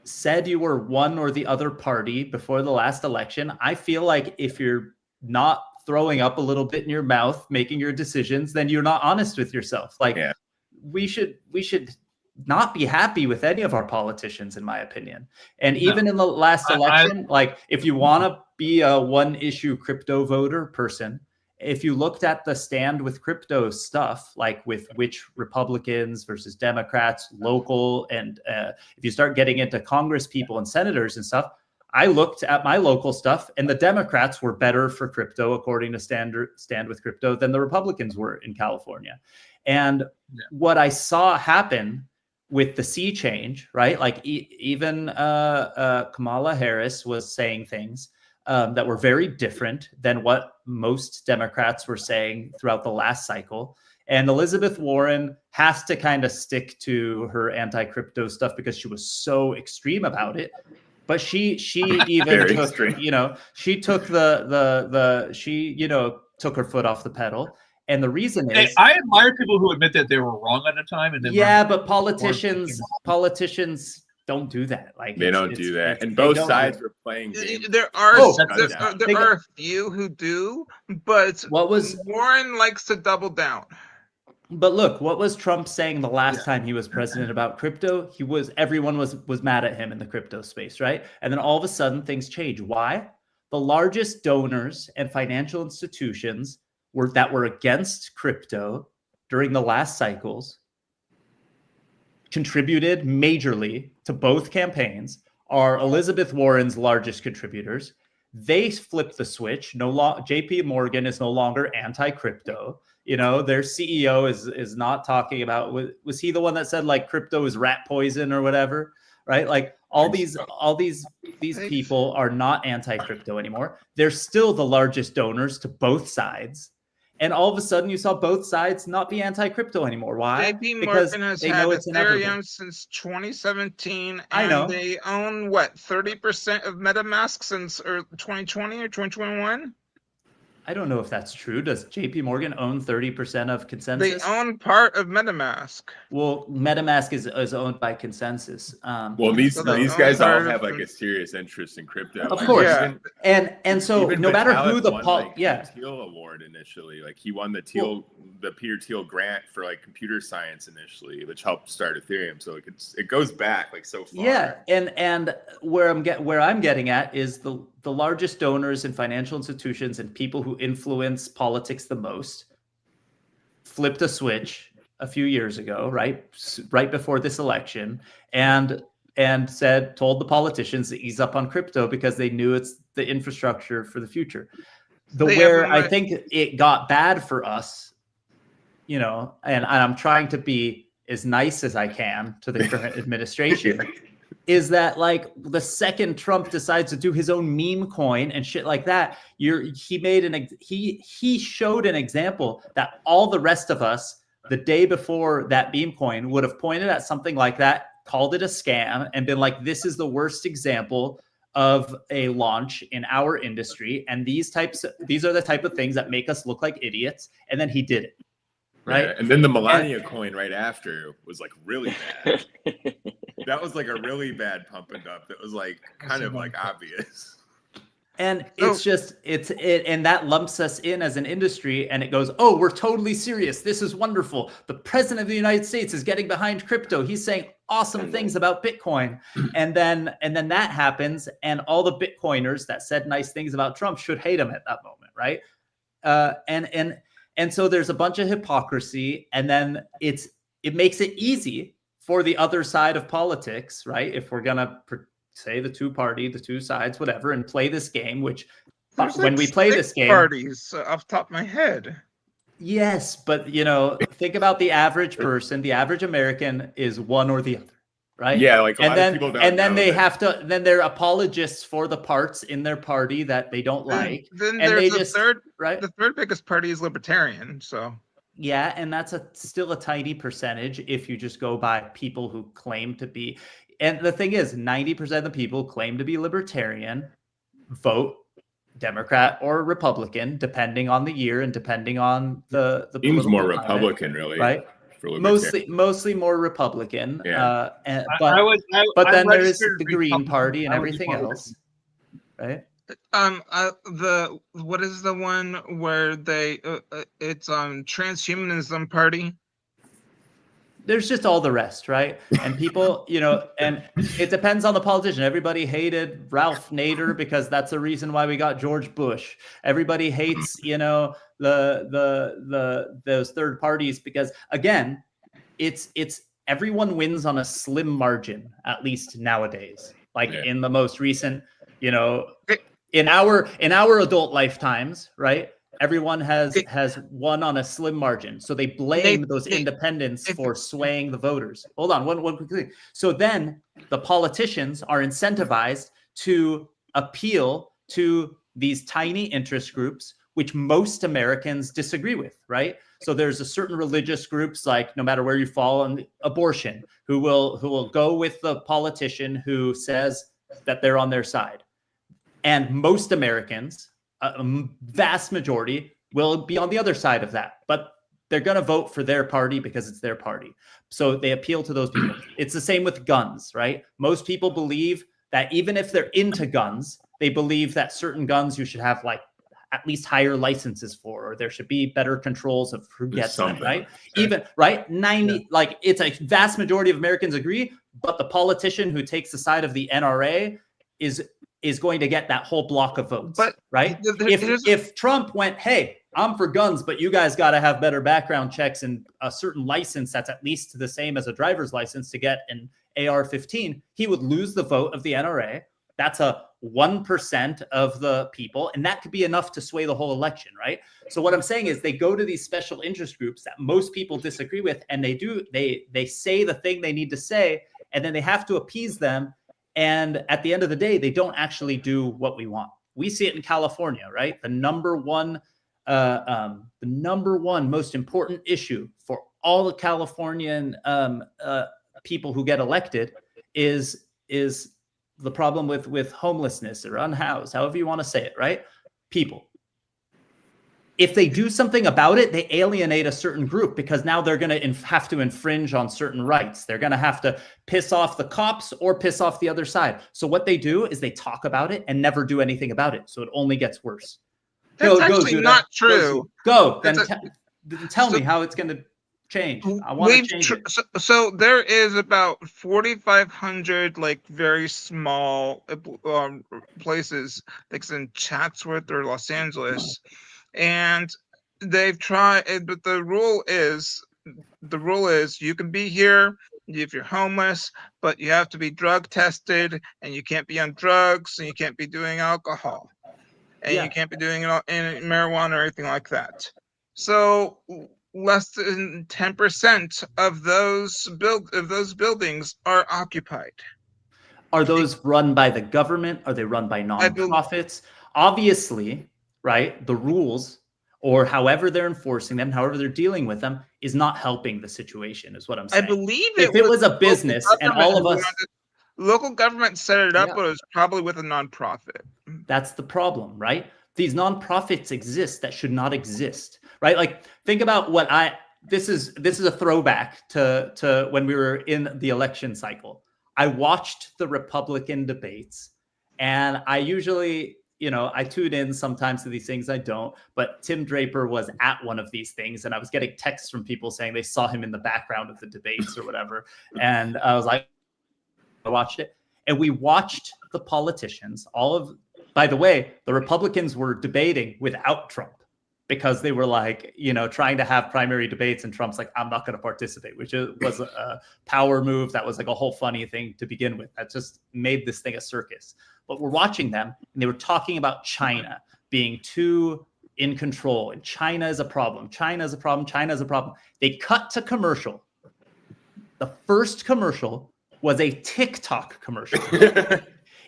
said you were one or the other party before the last election, I feel like if you're not throwing up a little bit in your mouth, making your decisions, then you're not honest with yourself. Like we should not be happy with any of our politicians, in my opinion. And even in the last election, like if you want to be a one issue crypto voter person if you looked at the stand with crypto stuff, like with which Republicans versus Democrats, local, and if you start getting into Congress people and senators and stuff, I looked at my local stuff, and the Democrats were better for crypto, according to Stand with Crypto, than the Republicans were in California. And what I saw happen with the sea change, right? Like even Kamala Harris was saying things that were very different than what most Democrats were saying throughout the last cycle. And Elizabeth Warren has to kind of stick to her anti-crypto stuff because she was so extreme about it. But she even took, she took took her foot off the pedal. And the reason is, I admire people who admit that they were wrong at a time. And then but politicians don't do that. Like they don't do that, and both sides were playing games. There are a few who do, but Warren likes to double down. But look, what was Trump saying the last time he was president about crypto? Everyone was mad at him in the crypto space, right? And then all of a sudden things change. Why? The largest donors and financial institutions that were against crypto during the last cycles contributed majorly to both campaigns are Elizabeth Warren's largest contributors. They flipped the switch. JP Morgan is no longer anti-crypto. Their CEO is not talking about, was he the one that said like crypto is rat poison or whatever, right? Like all these people are not anti-crypto anymore. They're still the largest donors to both sides. And all of a sudden, you saw both sides not be anti-crypto anymore. Why? JP Because Morgan has they had know it's inevitable. Ethereum since 2017, I know. and they own 30% of MetaMask since 2020 or 2021. I don't know if that's true. Does JP Morgan own 30% of Consensus? They own part of MetaMask. Well, MetaMask is owned by Consensus. Well, these guys all have like a serious interest in crypto. Of course. Yeah. And so no matter who the Teal award initially, like he won the Peter Thiel grant for like computer science initially, which helped start Ethereum. So it goes back like so far. Yeah, and where I'm getting at is the largest donors and financial institutions and people who influence politics the most flipped a switch a few years ago, right before this election, and told the politicians to ease up on crypto because they knew it's the infrastructure for the future. I think it got bad for us, and I'm trying to be as nice as I can to the current administration, is that like the second Trump decides to do his own meme coin and shit like that, he showed an example that all the rest of us the day before that meme coin would have pointed at something like that, called it a scam, and been like, this is the worst example of a launch in our industry, and these are the type of things that make us look like idiots. And then he did it. Right. Yeah, and then the Melania coin right after was like really bad. That was like a really bad pump and dump. That was like kind of like obvious. And and that lumps us in as an industry, and it goes, oh, we're totally serious. This is wonderful. The president of the United States is getting behind crypto. He's saying awesome things about Bitcoin. And then that happens, and all the Bitcoiners that said nice things about Trump should hate him at that moment, right? And so there's a bunch of hypocrisy, and then it makes it easy for the other side of politics, right? If we're gonna say the two sides, whatever, and play this game, which when we play this game, parties off the top of my head. Yes, but think about the average person. The average American is one or the other, right? Yeah, like a lot of people don't. And then they have to. Then they're apologists for the parts in their party that they don't like. Then and there's the third, right? The third biggest party is Libertarian. So yeah, and that's still a tiny percentage if you just go by people who claim to be. And the thing is, 90% of the people claim to be Libertarian, vote Democrat or Republican, depending on the year and depending on the seems more climate, Republican, really, right? Mostly more Republican. Yeah. But then there is the Green Party and everything else, right? What is the one where it's Transhumanism Party? There's just all the rest, right? And people, and it depends on the politician. Everybody hated Ralph Nader because that's the reason why we got George Bush. Everybody hates, those third parties, because again, it's everyone wins on a slim margin, at least nowadays. Like in the most recent, you know, in our adult lifetimes, right? Everyone has won on a slim margin. So they blame those independents for swaying the voters. Hold on, one quick thing. So then the politicians are incentivized to appeal to these tiny interest groups, which most Americans disagree with, right? So there's a certain religious groups, like no matter where you fall on abortion, who will go with the politician who says that they're on their side. And most Americans, a vast majority, will be on the other side of that. But they're going to vote for their party because it's their party. So they appeal to those people. It's the same with guns, right? Most people believe that even if they're into guns, they believe that certain guns you should have like at least higher licenses for, or there should be better controls of who gets them, right? Even, right? 90, like it's a vast majority of Americans agree, but the politician who takes the side of the NRA is going to get that whole block of votes, but right? If Trump went, hey, I'm for guns, but you guys got to have better background checks and a certain license that's at least the same as a driver's license to get an AR-15, he would lose the vote of the NRA. That's a 1% of the people, and that could be enough to sway the whole election, right? So what I'm saying is they go to these special interest groups that most people disagree with, and they say the thing they need to say, and then they have to appease them. And at the end of the day, they don't actually do what we want. We see it in California, right? The number one most important issue for all the Californian people who get elected is the problem with homelessness or unhoused, however you want to say it, right? People. If they do something about it, they alienate a certain group because now they're going to have to infringe on certain rights. They're going to have to piss off the cops or piss off the other side. So what they do is they talk about it and never do anything about it. So it only gets worse. That's actually not true. Go. Then tell me how it's going to change. I want to change it. So there is about 4,500 like very small places, like in Chatsworth or Los Angeles, and they've tried. But the rule is you can be here if you're homeless, but you have to be drug tested, and you can't be on drugs, and you can't be doing alcohol, and you can't be doing marijuana or anything like that. So less than 10% of those buildings are occupied. Are those run by the government? Are they run by nonprofits? Obviously, right? The rules, or however they're enforcing them, however they're dealing with them, is not helping the situation, is what I'm saying. I believe if it was a business and all of us... Local government set it up, but it was probably with a nonprofit. That's the problem, right? These nonprofits exist that should not exist, right? Like, think about this is a throwback to when we were in the election cycle. I watched the Republican debates, and I usually, I tune in sometimes to these things. I don't, but Tim Draper was at one of these things, and I was getting texts from people saying they saw him in the background of the debates or whatever. And I was like, I watched it, and we watched the politicians, by the way, the Republicans were debating without Trump because they were like, trying to have primary debates, and Trump's like, I'm not going to participate, which was a power move. That was like a whole funny thing to begin with. That just made this thing a circus. But we're watching them, and they were talking about China being too in control, and China is a problem. China is a problem. China is a problem. They cut to commercial. The first commercial was a TikTok commercial.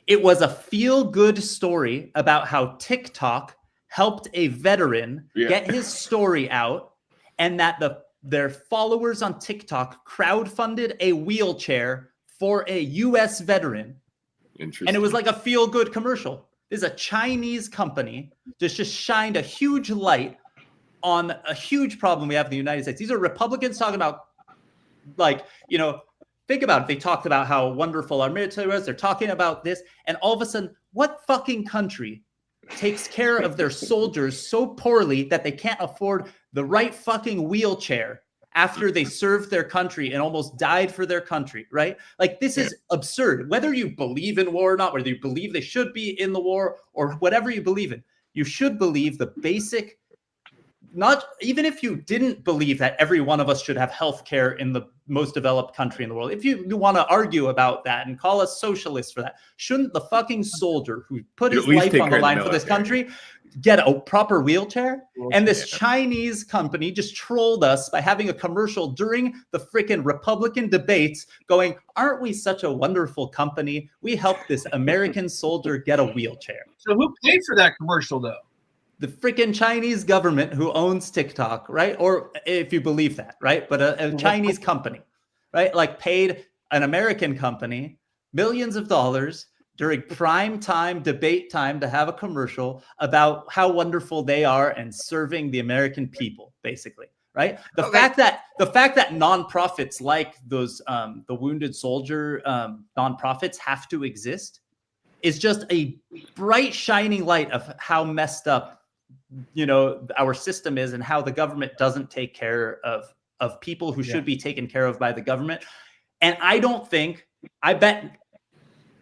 It was a feel-good story about how TikTok helped a veteran get his story out, and that their followers on TikTok crowdfunded a wheelchair for a U.S. veteran. Interesting. And it was like a feel-good commercial. This is a Chinese company that just shined a huge light on a huge problem we have in the United States. These are Republicans talking about, think about it. They talked about how wonderful our military was. They're talking about this. And all of a sudden, what fucking country takes care of their soldiers so poorly that they can't afford the right fucking wheelchair after they served their country and almost died for their country, right? Like, this is absurd. Whether you believe in war or not, whether you believe they should be in the war or whatever you believe in, you should believe the basic not even if you didn't believe that every one of us should have healthcare in the most developed country in the world, if you want to argue about that and call us socialists for that, shouldn't the fucking soldier who put his life on the line for this country get a proper wheelchair? And this Chinese company just trolled us by having a commercial during the freaking Republican debates going, aren't we such a wonderful company? We helped this American soldier get a wheelchair. So who paid for that commercial, though? The freaking Chinese government who owns TikTok, right? Or if you believe that, right? But a Chinese company, right? Like paid an American company millions of dollars during prime time, debate time to have a commercial about how wonderful they are and serving the American people, basically, right? The fact that nonprofits like those the Wounded Soldier nonprofits have to exist is just a bright shining light of how messed up our system is and how the government doesn't take care of people who should be taken care of by the government. And I bet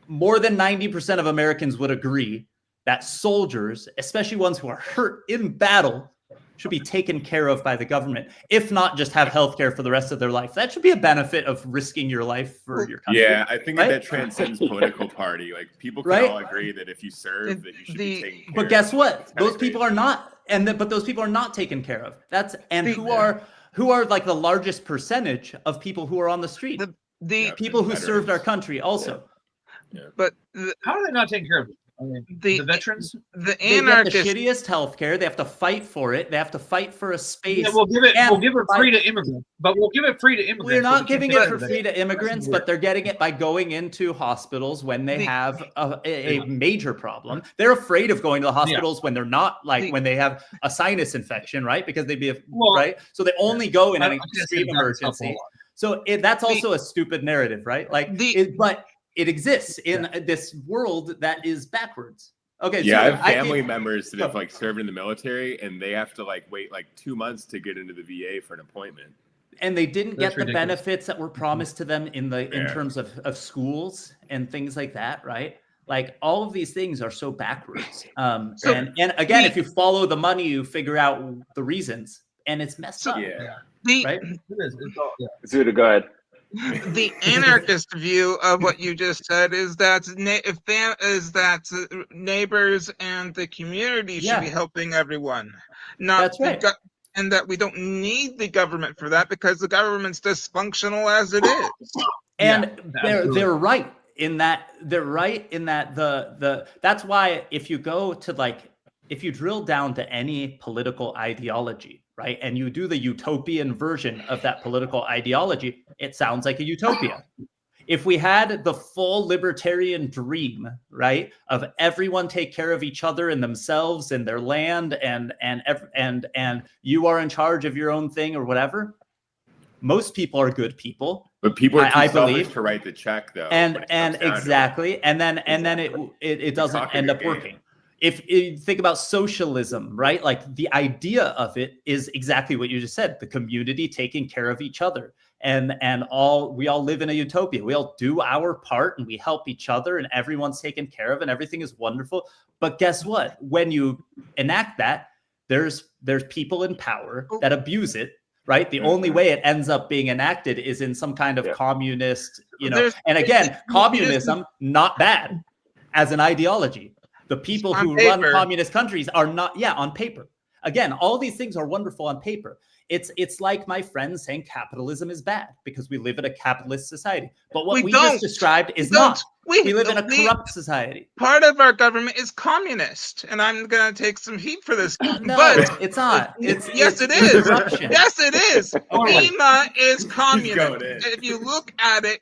more than 90% of Americans would agree that soldiers, especially ones who are hurt in battle, should be taken care of by the government, if not just have health care for the rest of their life. That should be a benefit of risking your life for your country. Yeah, I think that transcends political party. Like people can all agree that if you serve, that you should be taken care of. But guess what? Those people are not, but those people are not taken care of. Who are like the largest percentage of people who are on the street? The people who served our country also. Yeah. But how are they not taking care of it? I mean, the veterans, the anarchists, they get the shittiest healthcare. They have to fight for it. They have to fight for a space. Yeah, we'll give it free to immigrants, but we'll give it free to immigrants. We're not giving it for free to immigrants, but they're getting it by going into hospitals when they have a major problem. They're afraid of going to the hospitals when they're not, like when they have a sinus infection, right? Because they'd be right. So they only go in an extreme emergency. So that's also a stupid narrative, right? But it exists in this world that is backwards. Okay. Yeah, so I have family members that have like served in the military, and they have to wait 2 months to get into the VA for an appointment. And they didn't get the benefits that were promised to them in terms of schools and things like that, right? Like all of these things are so backwards. And again, if you follow the money, you figure out the reasons, and it's messed up. Yeah. Right? Zuda, go ahead. The anarchist view of what you just said is that neighbors and the community should be helping everyone, not and that we don't need the government for that because the government's dysfunctional as it is. And they're right in that. They're right in that that's why if you go to if you drill down to any political ideology, right, and you do the utopian version of that political ideology, it sounds like a utopia. If we had the full libertarian dream, right, of everyone take care of each other and themselves and their land, and you are in charge of your own thing or whatever, most people are good people. But people are too selfish to write the check, though. And exactly, and then it doesn't end up working. If you think about socialism, right? Like the idea of it is exactly what you just said: the community taking care of each other, and we all live in a utopia. We all do our part, and we help each other, and everyone's taken care of, and everything is wonderful. But guess what? When you enact that, there's people in power that abuse it. Right. The only way it ends up being enacted is in some kind of communist, and again, communism, not bad as an ideology. The people who run communist countries are not, on paper. Again, all these things are wonderful on paper. It's like my friends saying capitalism is bad because we live in a capitalist society. But what we just described is not. We live in a corrupt society. Part of our government is communist, and I'm going to take some heat for this. No, but it's not. Yes, it is. Yes, it is. FEMA is communist. If you look at it,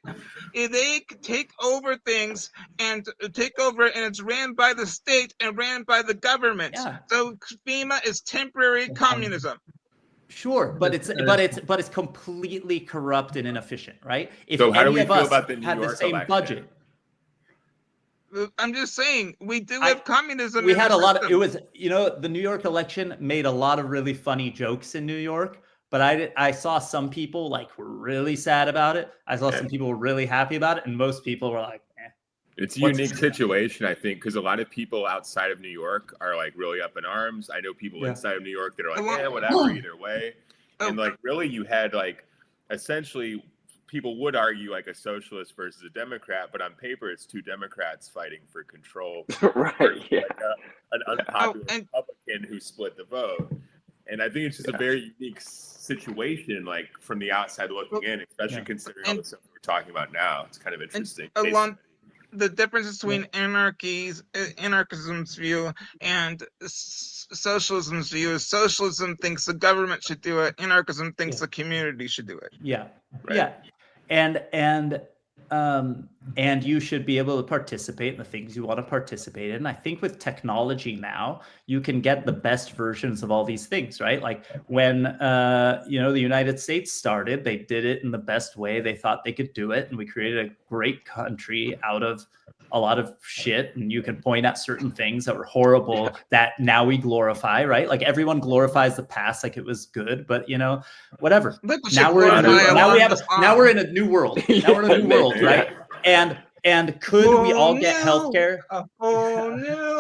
they take over things and it's ran by the state and ran by the government. Yeah. So FEMA is temporary communism. Sure, but it's completely corrupt and inefficient, right? If so how do we feel about the New York election? Budget, I'm just saying we do have communism. We had a lot of the New York election made a lot of really funny jokes in New York, but I saw some people were really sad about it. I saw some people were really happy about it, and most people were like, eh. It's a unique situation, I think, because a lot of people outside of New York are like really up in arms. I know people inside of New York that are like, yeah, whatever, either way. And like, really, you had like, essentially, people would argue like a socialist versus a Democrat, but on paper, it's two Democrats fighting for control. Right. Yeah. Like an unpopular Republican who split the vote. And I think it's just a very unique situation, like from the outside looking in, especially considering all the stuff we're talking about now. It's kind of interesting. The difference between anarchism's view and socialism's view is socialism thinks the government should do it, anarchism thinks the community should do it. Yeah. Right. Yeah. And you should be able to participate in the things you want to participate in. I think with technology now, you can get the best versions of all these things, right? Like when the United States started, they did it in the best way they thought they could do it, and we created a great country out of a lot of shit. And you can point at certain things that were horrible that now we glorify, right? Like everyone glorifies the past like it was good, but whatever. Now we're in a new world. Now we're in a new world, right? And could we all get healthcare?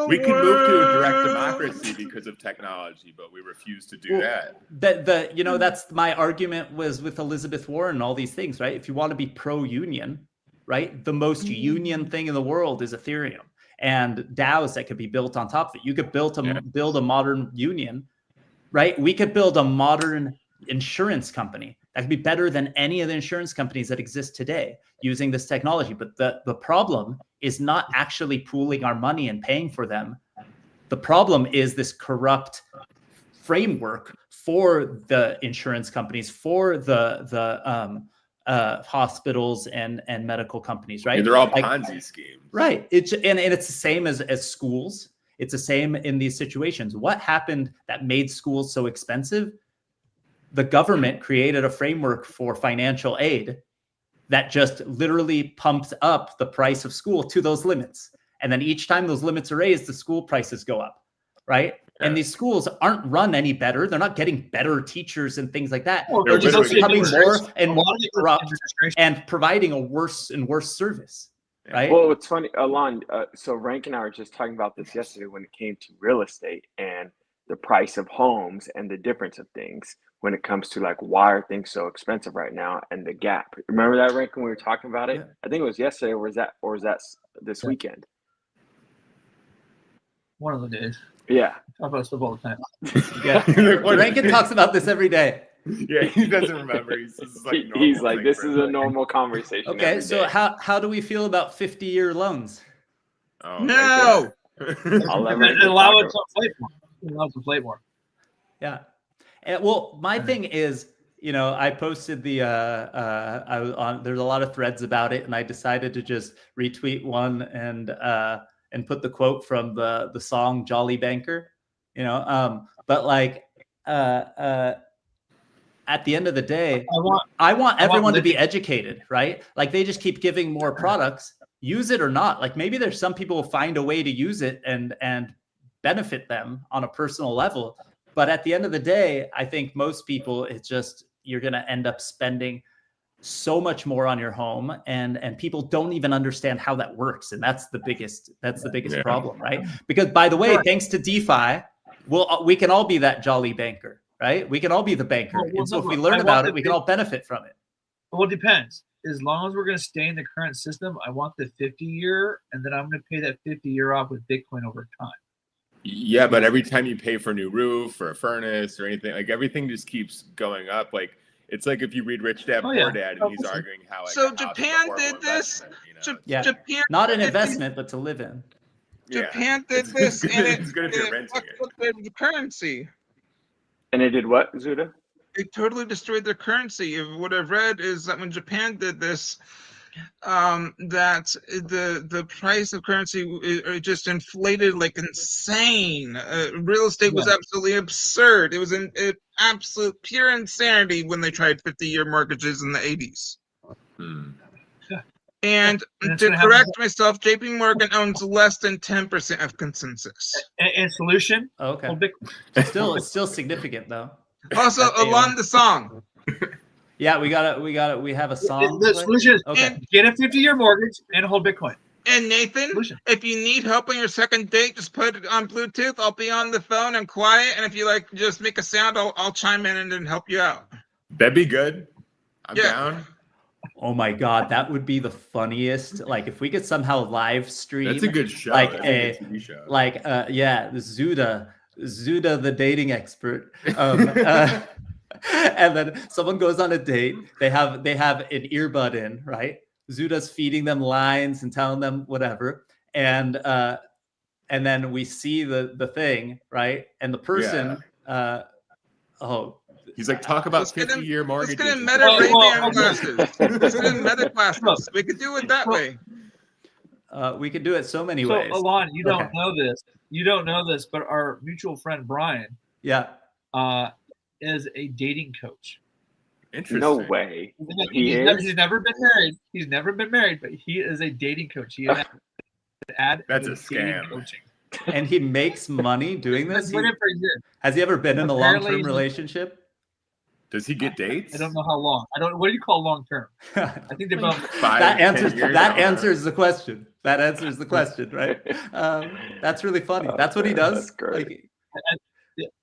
We can move to a direct democracy because of technology, but we refuse to do that. That's my argument was with Elizabeth Warren and all these things, right? If you want to be pro-union, right? The most union thing in the world is Ethereum and DAOs that could be built on top of it. You could build a modern union, right? We could build a modern insurance company that could be better than any of the insurance companies that exist today using this technology. But the problem is not actually pooling our money and paying for them. The problem is this corrupt framework for the insurance companies, for the hospitals and medical companies, right? They're all Ponzi schemes, right? It's the same as schools. It's the same in these situations. What happened that made schools so expensive? The government created a framework for financial aid that just literally pumps up the price of school to those limits. And then each time those limits are raised, the school prices go up, right? And these schools aren't run any better. They're not getting better teachers and things like that. They're just becoming more and more corrupt and providing a worse and worse service, right? Well, it's funny, Alon. So Rank and I were just talking about this yesterday when it came to real estate and the price of homes and the difference of things when it comes to like why are things so expensive right now and the gap. Remember that, Rank, when we were talking about it? I think it was yesterday, or was that this weekend? One of the days. Yeah. Talk about stuff all the time. Yeah. Rankin talks about this every day. Yeah, he doesn't remember. He's like, this is a normal conversation. Okay, so how do we feel about 50-year loans? Oh, no. I'll let allow it to inflate more. Allow it to inflate more. Yeah. And, well, my thing is, I posted there's a lot of threads about it, and I decided to just retweet one and put the quote from the song Jolly Banker, but like at the end of the day, I want everyone to be educated, right? Like they just keep giving more products, use it or not. Like maybe there's some people will find a way to use it and benefit them on a personal level. But at the end of the day, I think most people, it's just, you're going to end up spending so much more on your home, and people don't even understand how that works. And that's the biggest problem, right? Because by the way, thanks to DeFi, we can all be that jolly banker, right? We can all be the banker. And so if we learn about it, we can all benefit from it. Well, it depends. As long as we're going to stay in the current system, I want the 50-year, and then I'm going to pay that 50-year off with Bitcoin over time. Yeah, but every time you pay for a new roof or a furnace or anything, like everything just keeps going up. Like it's like if you read Rich Dad Poor Dad, and he's arguing how like, so Japan did this. Japan, not an investment, but to live in. Japan did this, and it's good if you're renting it. The currency. And it did what, Zuda? It totally destroyed their currency. What I've read is that when Japan did this, that the price of currency just inflated like insane. Real estate was absolutely absurd. It was an absolute pure insanity when they tried 50-year mortgages in the 80s. And to correct myself, JP Morgan owns less than 10% of Consensus. And Solution? Oh, okay. It's still significant though. Also, along the song. Yeah, we have a song. The solution is get a 50-year mortgage and hold Bitcoin. And Nathan, if you need help on your second date, just put it on Bluetooth. I'll be on the phone and quiet. And if you like just make a sound, I'll chime in and then help you out. That'd be good. I'm down. Oh my God, that would be the funniest. Like if we could somehow live stream. That's a good show. Like That's a good TV show. Like Zuda the dating expert. And then someone goes on a date. They have an earbud in, right? Zuda's feeding them lines and telling them whatever, and then we see the thing, right? And the person, he's like, talk about 50-year mortgages. Let's get in Meta Ray-Ban glasses. Let's get in Meta glasses. We could do it that way. We could do it so many so, ways. Alon, you don't know this. You don't know this, but our mutual friend Brian, is a dating coach. Interesting. No way. He's never been married. He's never been married, but he is a dating coach. He is That's a scam. Coaching. And he makes money doing this. Has he ever been in a long-term relationship? Does he get dates? I don't know how long. What do you call long-term? I think they're about 5 that to 10 answers years that answers the question. That answers the question, right? That's really funny. That's what he does. That's great. Like,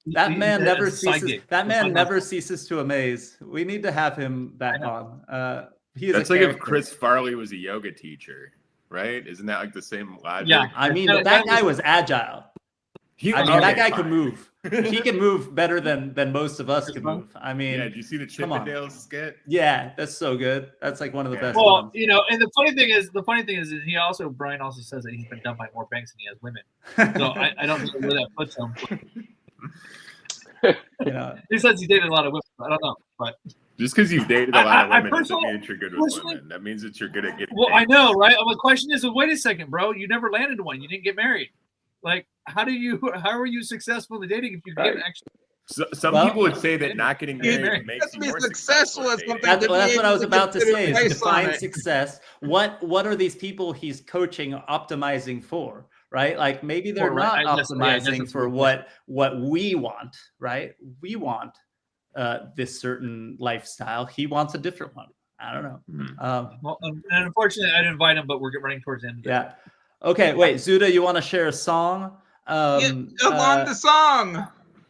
that man never ceases. That man never ceases to amaze. We need to have him back on. That's like if Chris Farley was a yoga teacher, right? Isn't that like the same logic? Yeah, I mean, but that guy was agile. That guy could move. He can move better than most of us can move. I mean, did you see the Chippendales skit? Yeah, that's so good. That's like one of the best. Well, ones. And the funny thing is, Brian also says that he's been done by more banks than he has women. So I don't know where that puts him. He says he dated a lot of women. I don't know, but just because you've dated a lot of women doesn't mean that you're good with women. That means that you're good at getting. Well, dated. I know, right? The question is, wait a second, bro. You never landed one. You didn't get married. Like, how are you successful in dating if you can't actually? Some people would say that not getting married makes you more successful. That's what I was about to say. Is define success. What are these people he's coaching optimizing for? Right? Like maybe they're not optimizing for what we want, right? We want this certain lifestyle. He wants a different one. I don't know. Well, and unfortunately, I didn't invite him, but we're running towards the end. Yeah. Okay. Wait, Zuda, you want to share a song? Along the song.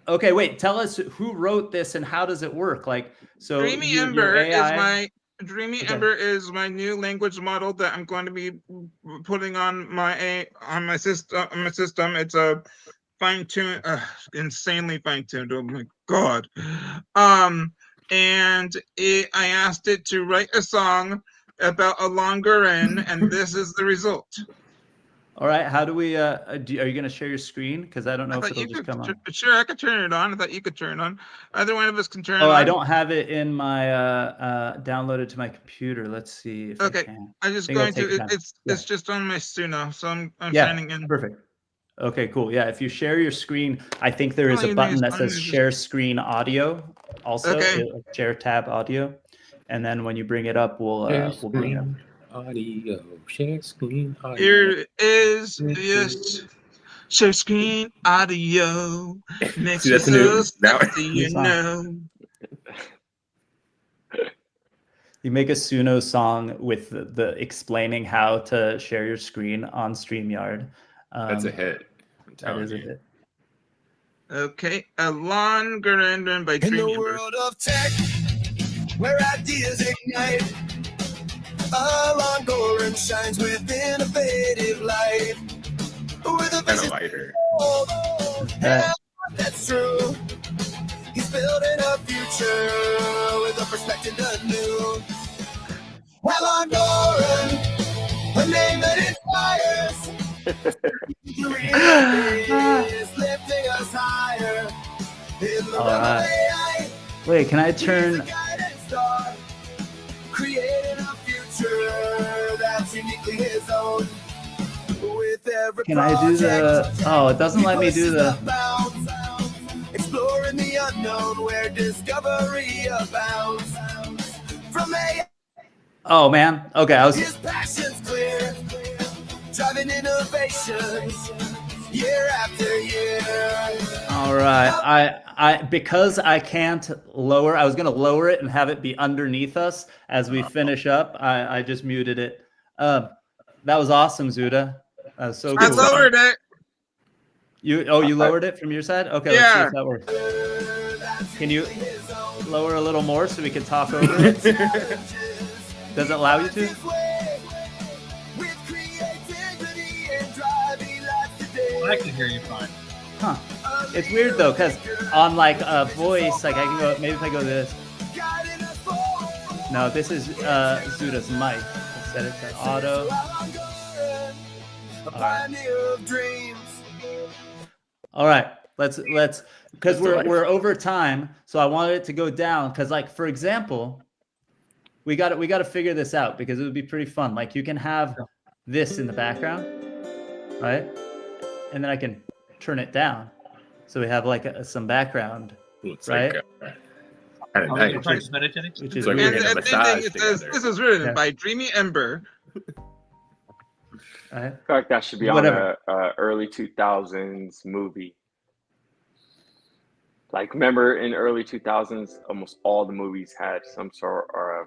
Okay. Wait. Tell us who wrote this and how does it work? Like, so Dreamy Ember is my new language model that I'm going to be putting on my system. It's a fine-tuned, insanely fine-tuned. Oh my God! And I asked it to write a song about a longer end, and this is the result. All right. How do we? Are you going to share your screen? Because I don't know if it'll just come on. Sure, I could turn it on. I thought you could turn it on. Either one of us can turn it on. Oh, I don't have it in my downloaded to my computer. Let's see if I can. I'm just going to. It's just on my Suno, so I'm signing in. Perfect. Okay, cool. Yeah, if you share your screen, I think there is a button that says Share Screen Audio. Also, Share Tab Audio, and then when you bring it up, we'll bring it up. Audio, share screen audio. Here is share screen audio. Makes you so sexy, you know. You make a Suno song with the explaining how to share your screen on StreamYard. That's a hit. That is a hit. Okay, a longer end by Dreamy Ember. In the world of tech, where ideas ignite, Alon Goran shines with innovative light. With a vision lighter. That's true. He's building a future with a perspective anew. Alon Goran, a name that inspires. Is lifting us higher. All right. Wait, can I turn? Creating a future that's uniquely his own. With every Can I do the? Oh, it doesn't let me do the. Exploring the unknown where discovery abounds. From a. Oh man. Okay, I was. His passion's clear, driving innovations year after year. All right. I because I can't lower. I was gonna lower it and have it be underneath us as we finish up. I just muted it. That was awesome, Zuda. That was so I cool. lowered it. You lowered it from your side? Okay, let's see if that works. Can you lower a little more so we can talk over it? Does it allow you to? I can hear you fine. Huh. It's weird though, because on like a voice, like I can go, maybe if I go this. No, this is Zuda's mic. Let's set it to auto. All right. Let's because we're over time, so I wanted it to go down because, like, for example, we got to figure this out because it would be pretty fun. Like, you can have this in the background, right? And then I can turn it down, so we have like some background, right? Like, kind of nice. Which is like weird. we're getting a massage together. This is written by Dreamy Ember. Right. I feel like that should be on a early 2000s movie. Like, remember in early 2000s, almost all the movies had some sort of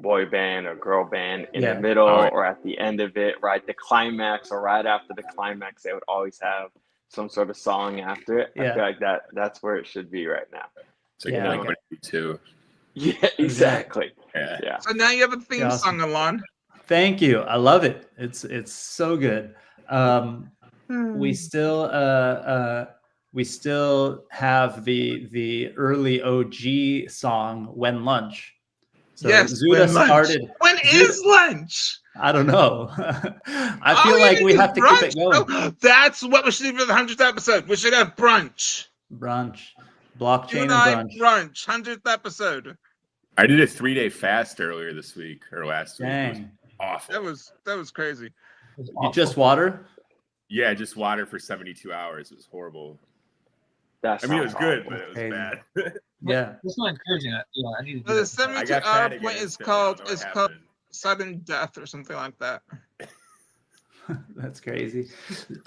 boy band or girl band in the middle or at the end of it, right? The climax or right after the climax, they would always have some sort of song after it. I feel like that's where it should be right now. It's like too. Yeah, exactly. Yeah. So now you have a theme song, Alon. Thank you. I love it. It's so good. We still have the early OG song "When Lunch." So yes, Zuda started. When is lunch? I don't know. I feel like we have to keep it going. Oh, that's what we should do for the 100th episode. We should have brunch. Brunch, blockchain and brunch. 100th episode. I did a 3-day fast earlier this week or last week. Dang. It was awful. That was crazy. You just water? Yeah, just water for 72 hours. It was horrible. It was good, but it was bad. Yeah. It's not encouraging. I need to The 72-hour point is called sudden death or something like that. That's crazy.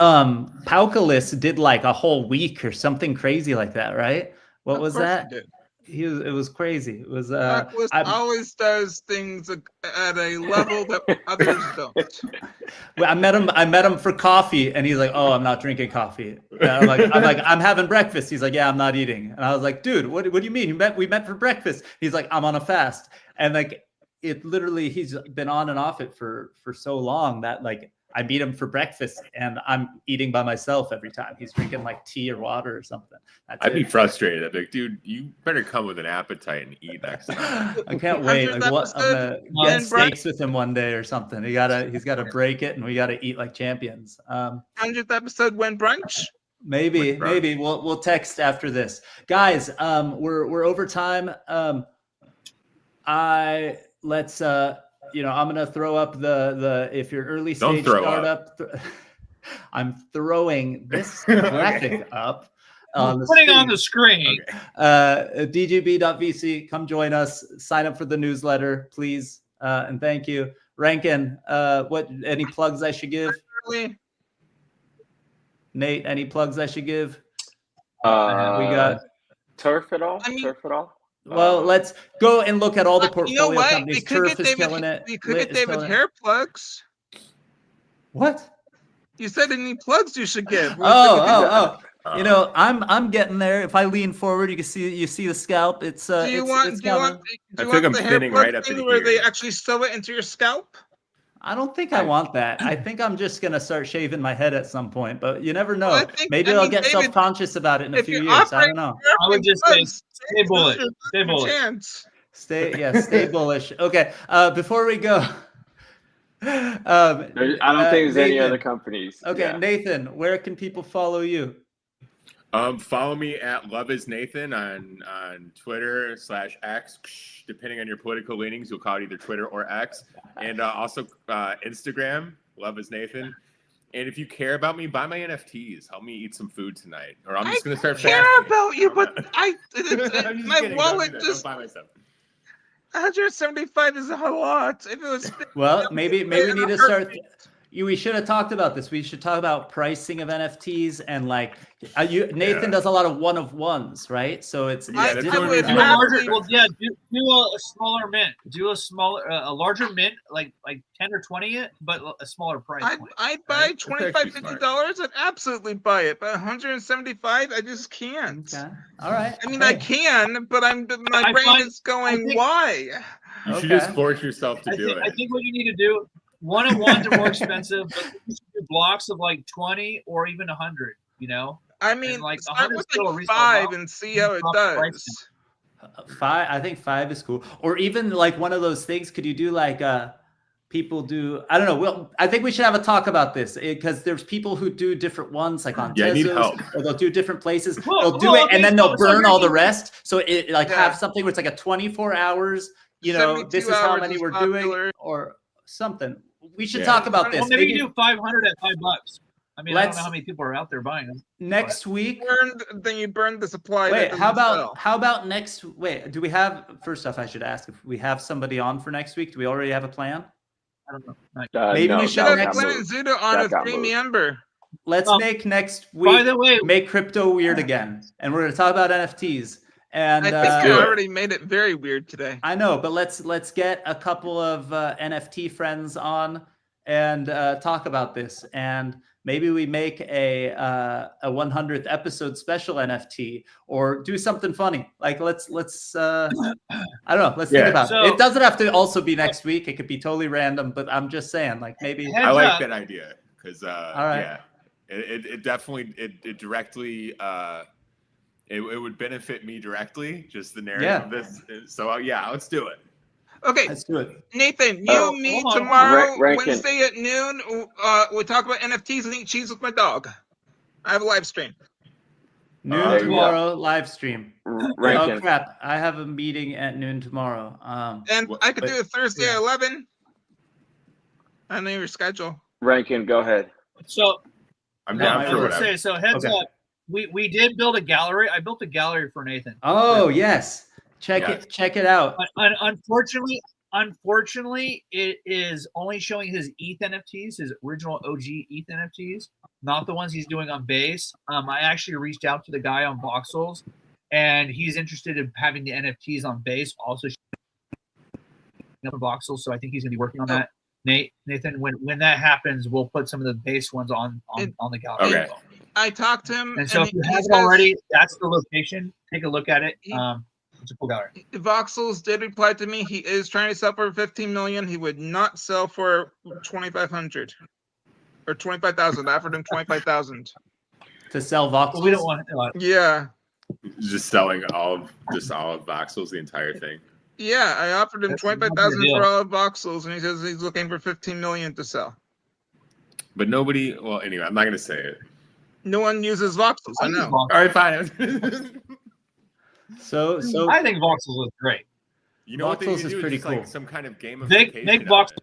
Paukalis did like a whole week or something crazy like that, right? What was that? It was crazy. It was always does things at a level that others don't. Well, I met him for coffee, and he's like, "Oh, I'm not drinking coffee." And I'm like, I'm having breakfast. He's like, "Yeah, I'm not eating." And I was like, "Dude, what do you mean? We met for breakfast?" He's like, "I'm on a fast." And like, it literally, he's been on and off it for so long that like I meet him for breakfast and I'm eating by myself every time. He's drinking like tea or water or something. I'd be frustrated. I'd be like, dude, you better come with an appetite and eat next time. I can't wait. Like, what? I'm gonna get steaks with him one day or something. He's gotta break it and we gotta eat like champions. 100th episode when brunch? Maybe we'll text after this. Guys, we're over time. I'm gonna throw up the if you're early stage startup. I'm throwing this graphic up. Putting on the screen. Okay. DGB.vc, come join us. Sign up for the newsletter, please, and thank you. Rankin, any plugs I should give? Nate, any plugs I should give? We got Turf at all? Turf at all? Well, let's go and look at all the portfolio companies. Turf is killing it. We could get David hair plugs. What? You said any plugs you should give. Oh. I'm getting there. If I lean forward, you see the scalp. It's do you want the hair plug thing where they actually sew it into your scalp? I don't think I want that. I think I'm just gonna start shaving my head at some point, but you never know. Maybe I'll get self-conscious about it in a few years. I don't know. I would just say stay bullish. Stay bullish. Stay bullish. Okay. Before we go, I don't think there's any other companies. Okay, yeah. Nathan, where can people follow you? Follow me at Love is Nathan on Twitter /X. Depending on your political leanings, you'll call it either Twitter or X. And also Instagram, Love is Nathan. And if you care about me, buy my NFTs. Help me eat some food tonight, or I'm just gonna start fasting. I care about you, but my wallet just. Don't buy myself. 175 is a lot. If it was well, maybe we need to start. we should have talked about this. We should talk about pricing of NFTs and like Nathan does a lot of one of ones, right? So it's I that's would what we Do a larger, happily- well, yeah, do a smaller mint. Do a smaller, a larger mint, like 10 or 20, but a smaller price point. I'd buy right? $25-$50. I'd absolutely buy it, but 175, I just can't. okay. All right. I mean, I can, but my I brain find- is going, think- why? You should Okay. just force yourself to do it. I think what you need to do, one of ones are more expensive, but you should do blocks of like 20 or even 100. You know, I mean, like, start 100 with still a like reasonable 5 amount. and see how it Drop the price does. 5, I think 5 is cool. Or even like one of those things. Could you do like people do? I don't know. Well, I think we should have a talk about this because there's people who do different ones, like on I need Tezos, help. or they'll do different places. Well, They'll do it okay, and then they'll so burn all the here's- rest. So it like Yeah. have something where it's like a 24 hours. You know, 72 this is how hours many is we're popular. doing, or something. We should Yeah. talk about Well, this. maybe you do 500 at $5. I mean, I don't Let's- know how many people are out there buying them. Next week. Then you burn the supply. that Wait, doesn't how about sell. how about next? Wait, do we have? First off, I should ask if we have somebody on for next week. Do we already have a plan? I don't know. Maybe no, we should that have got next- Glenn moved. and Zuda on That a got 3 moved. member. Let's Um, make next By week the way, make crypto weird again, and we're going to talk about NFTs. And I think Let's I do it. already made it very weird today. I know, but let's get a couple of NFT friends on and talk about this, and maybe we make a 100th episode special NFT or do something funny. Like let's I don't know. Let's think Yeah. about So- it. It doesn't have to also be next week. It could be totally random, but I'm just saying, like maybe. Heads I like up. that idea because right. yeah, it definitely it directly it would benefit me directly, just the narrative Yeah. of this. So yeah, let's do it. Okay, Let's do it. Nathan, you, Oh, me, hold on. tomorrow, Rankin. Wednesday at noon, we talk about NFTs and eat cheese with my dog. I have a live stream. Noon There you go. tomorrow, live stream. Oh Rankin. crap! I have a meeting at noon tomorrow. And What- I could but- do it Thursday yeah. at 11. I know your schedule. Rankin, go ahead. So I'm no, down I for would whatever. say, so heads Okay. up. We did build a gallery. I built a gallery for Nathan. Oh yes, check Yes. it. Check it out. Unfortunately, it is only showing his ETH NFTs, his original OG ETH NFTs, not the ones he's doing on Base. I actually reached out to the guy on Voxels, and he's interested in having the NFTs on Base also on Voxels. So I think he's going to be working on that. Nathan, when that happens, we'll put some of the base ones on the gallery. Okay. as well. I talked to him. And so if he you have it says- already, that's the location. Take a look at it. It's a cool gallery. Voxels did reply to me. He is trying to sell for 15 million. He would not sell for 2,500 or 25,000. I offered him 25,000. To sell voxels. But we don't want. Yeah, Just selling all of voxels, the entire thing. yeah. I offered him That's 25,000 not a for deal. all of Voxels, and he says he's looking for 15 million to sell. But nobody. Well, anyway, I'm not gonna say it. No one uses Voxels. I know. All right, fine. So I think Voxels is great. You know what they Voxels need to is do? pretty Just, like, cool. some kind of game of Make Voxels.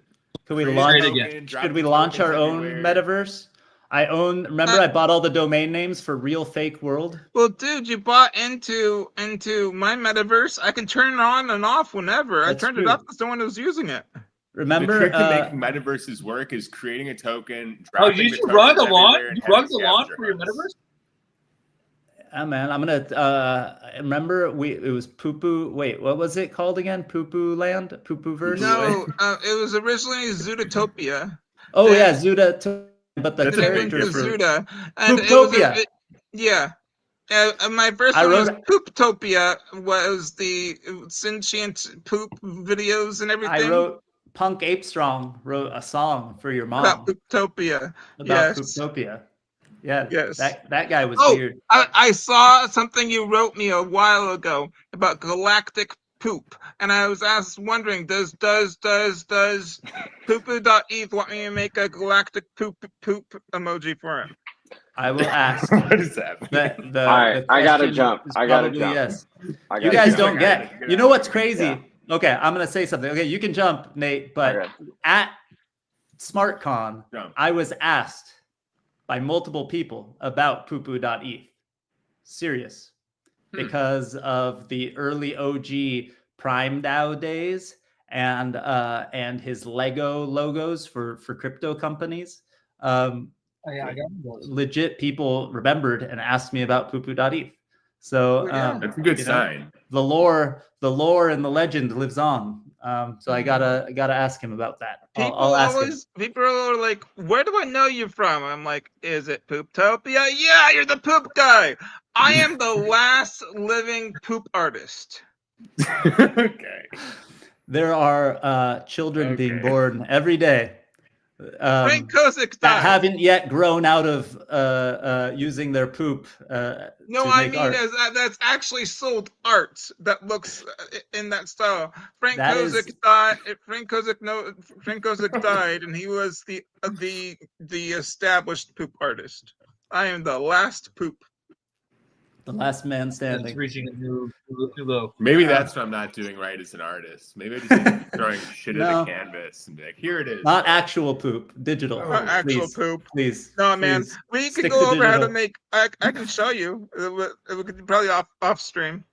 could we Create launch? it again. token, drop Should we the launch our tokens own everywhere. metaverse? Remember, I bought all the domain names for Real Fake World. Well, dude, you bought into my metaverse. I can turn it on and off whenever. That's I turned it true. off because no one was using it. Remember, The trick to making metaverses work is creating a token. Oh, dropping you the should run the tokens launch. everywhere, and You run having the launch scavenger for your hunts. metaverse. man, I'm gonna. Remember, it was Poo Poo. Wait, what was it called again? Poo Poo Land, Poo Poo Verse. No, it was originally Zootopia. Oh yeah, Zuda. But the That's a big characters difference. were. Zuda. And it was Pooptopia. yeah. My first I one was wrote- Pooptopia, was the sentient poop videos and everything. I wrote Punk Ape Strong wrote a song for your mom about Pooptopia. about Yes. Pooptopia. Yeah, Yes. that guy was Oh, weird. I saw something you wrote me a while ago about galactic poop, and I was wondering, does Poopoo.eth want me to make a galactic poop emoji for him? I will ask. What is that? The All right, I gotta question jump. is I gotta probably jump. Yes. I You gotta guys go. don't get. You know what's crazy? Yeah. Okay, I'm gonna say something. Okay, you can jump, Nate. But Okay. at SmartCon, Jump. I was asked by multiple people about Poopoo.eth. Serious, because of the early OG Prime DAO days and his Lego logos for crypto companies. Oh, yeah, I got those. Legit people remembered and asked me about poo-poo.eth. So that's a good sign. The lore and the legend lives on. So I gotta ask him about that. I'll ask him. People are like, "Where do I know you from?" I'm like, "Is it Pooptopia?" Yeah, you're the poop guy. I am the last living poop artist. Okay. There are children being born every day. Frank Kozik that died. haven't yet grown out of using their poop. No, to I make mean art. that's actually sold art that looks in that style. Frank That Kozik is- died. Frank Kozik died, and he was the established poop artist. I am the last poop. The last man standing. It's reaching a new low. Maybe that's what I'm not doing right as an artist. Maybe I just need to be throwing shit No. at a canvas and be like, here it is. Not actual poop, digital. Not actual please, poop. Please. No, man. please. We can Stick go to over how to digital. make. I can show you. We could probably off stream.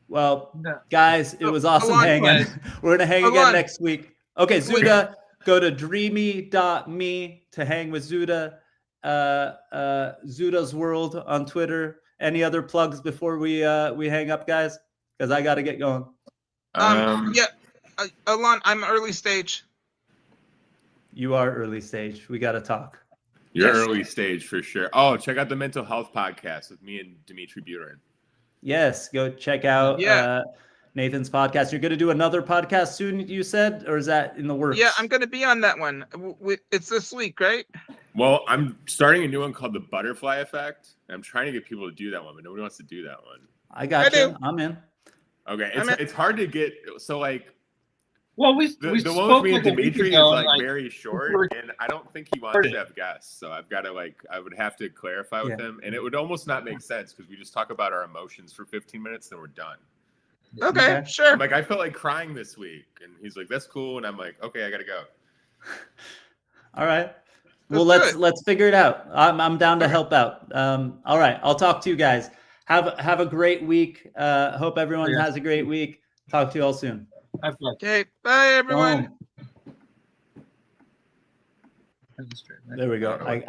Well, guys, it was awesome Alon, hanging. We're gonna hang again Alon. next week. Okay, Zuda, go to dreamy.me to hang with Zuda. Zuda's World on Twitter. Any other plugs before we hang up, guys? Because I got to get going. Yeah, Alon, I'm early stage. You are early stage. We got to talk. You're early stage for sure. Oh, check out the Mental Health Podcast with me and Dimitri Buterin. Yes, go check out Nathan's podcast. You're going to do another podcast soon, you said, or is that in the works? Yeah, I'm going to be on that one. It's this week, right? Well, I'm starting a new one called The Butterfly Effect. I'm trying to get people to do that one, but nobody wants to do that one. I got you. I'm in. Okay, it's hard to get. So like, well, we the one spoke with me and like a week Dimitri is ago, like like, very short, and I don't think he wants to have guests. So I've got to I would have to clarify with him, and it would almost not make sense because we just talk about our emotions for 15 minutes, then we're done. Okay, sure. I'm like, I felt like crying this week, and he's like, "That's cool," and I'm like, "Okay, I gotta go." All right. Well, let's figure it out. I'm down to help out. All right. I'll talk to you guys. Have a great week. Hope everyone has a great week. Talk to you all soon. Okay. Bye, everyone. Boom. There we go.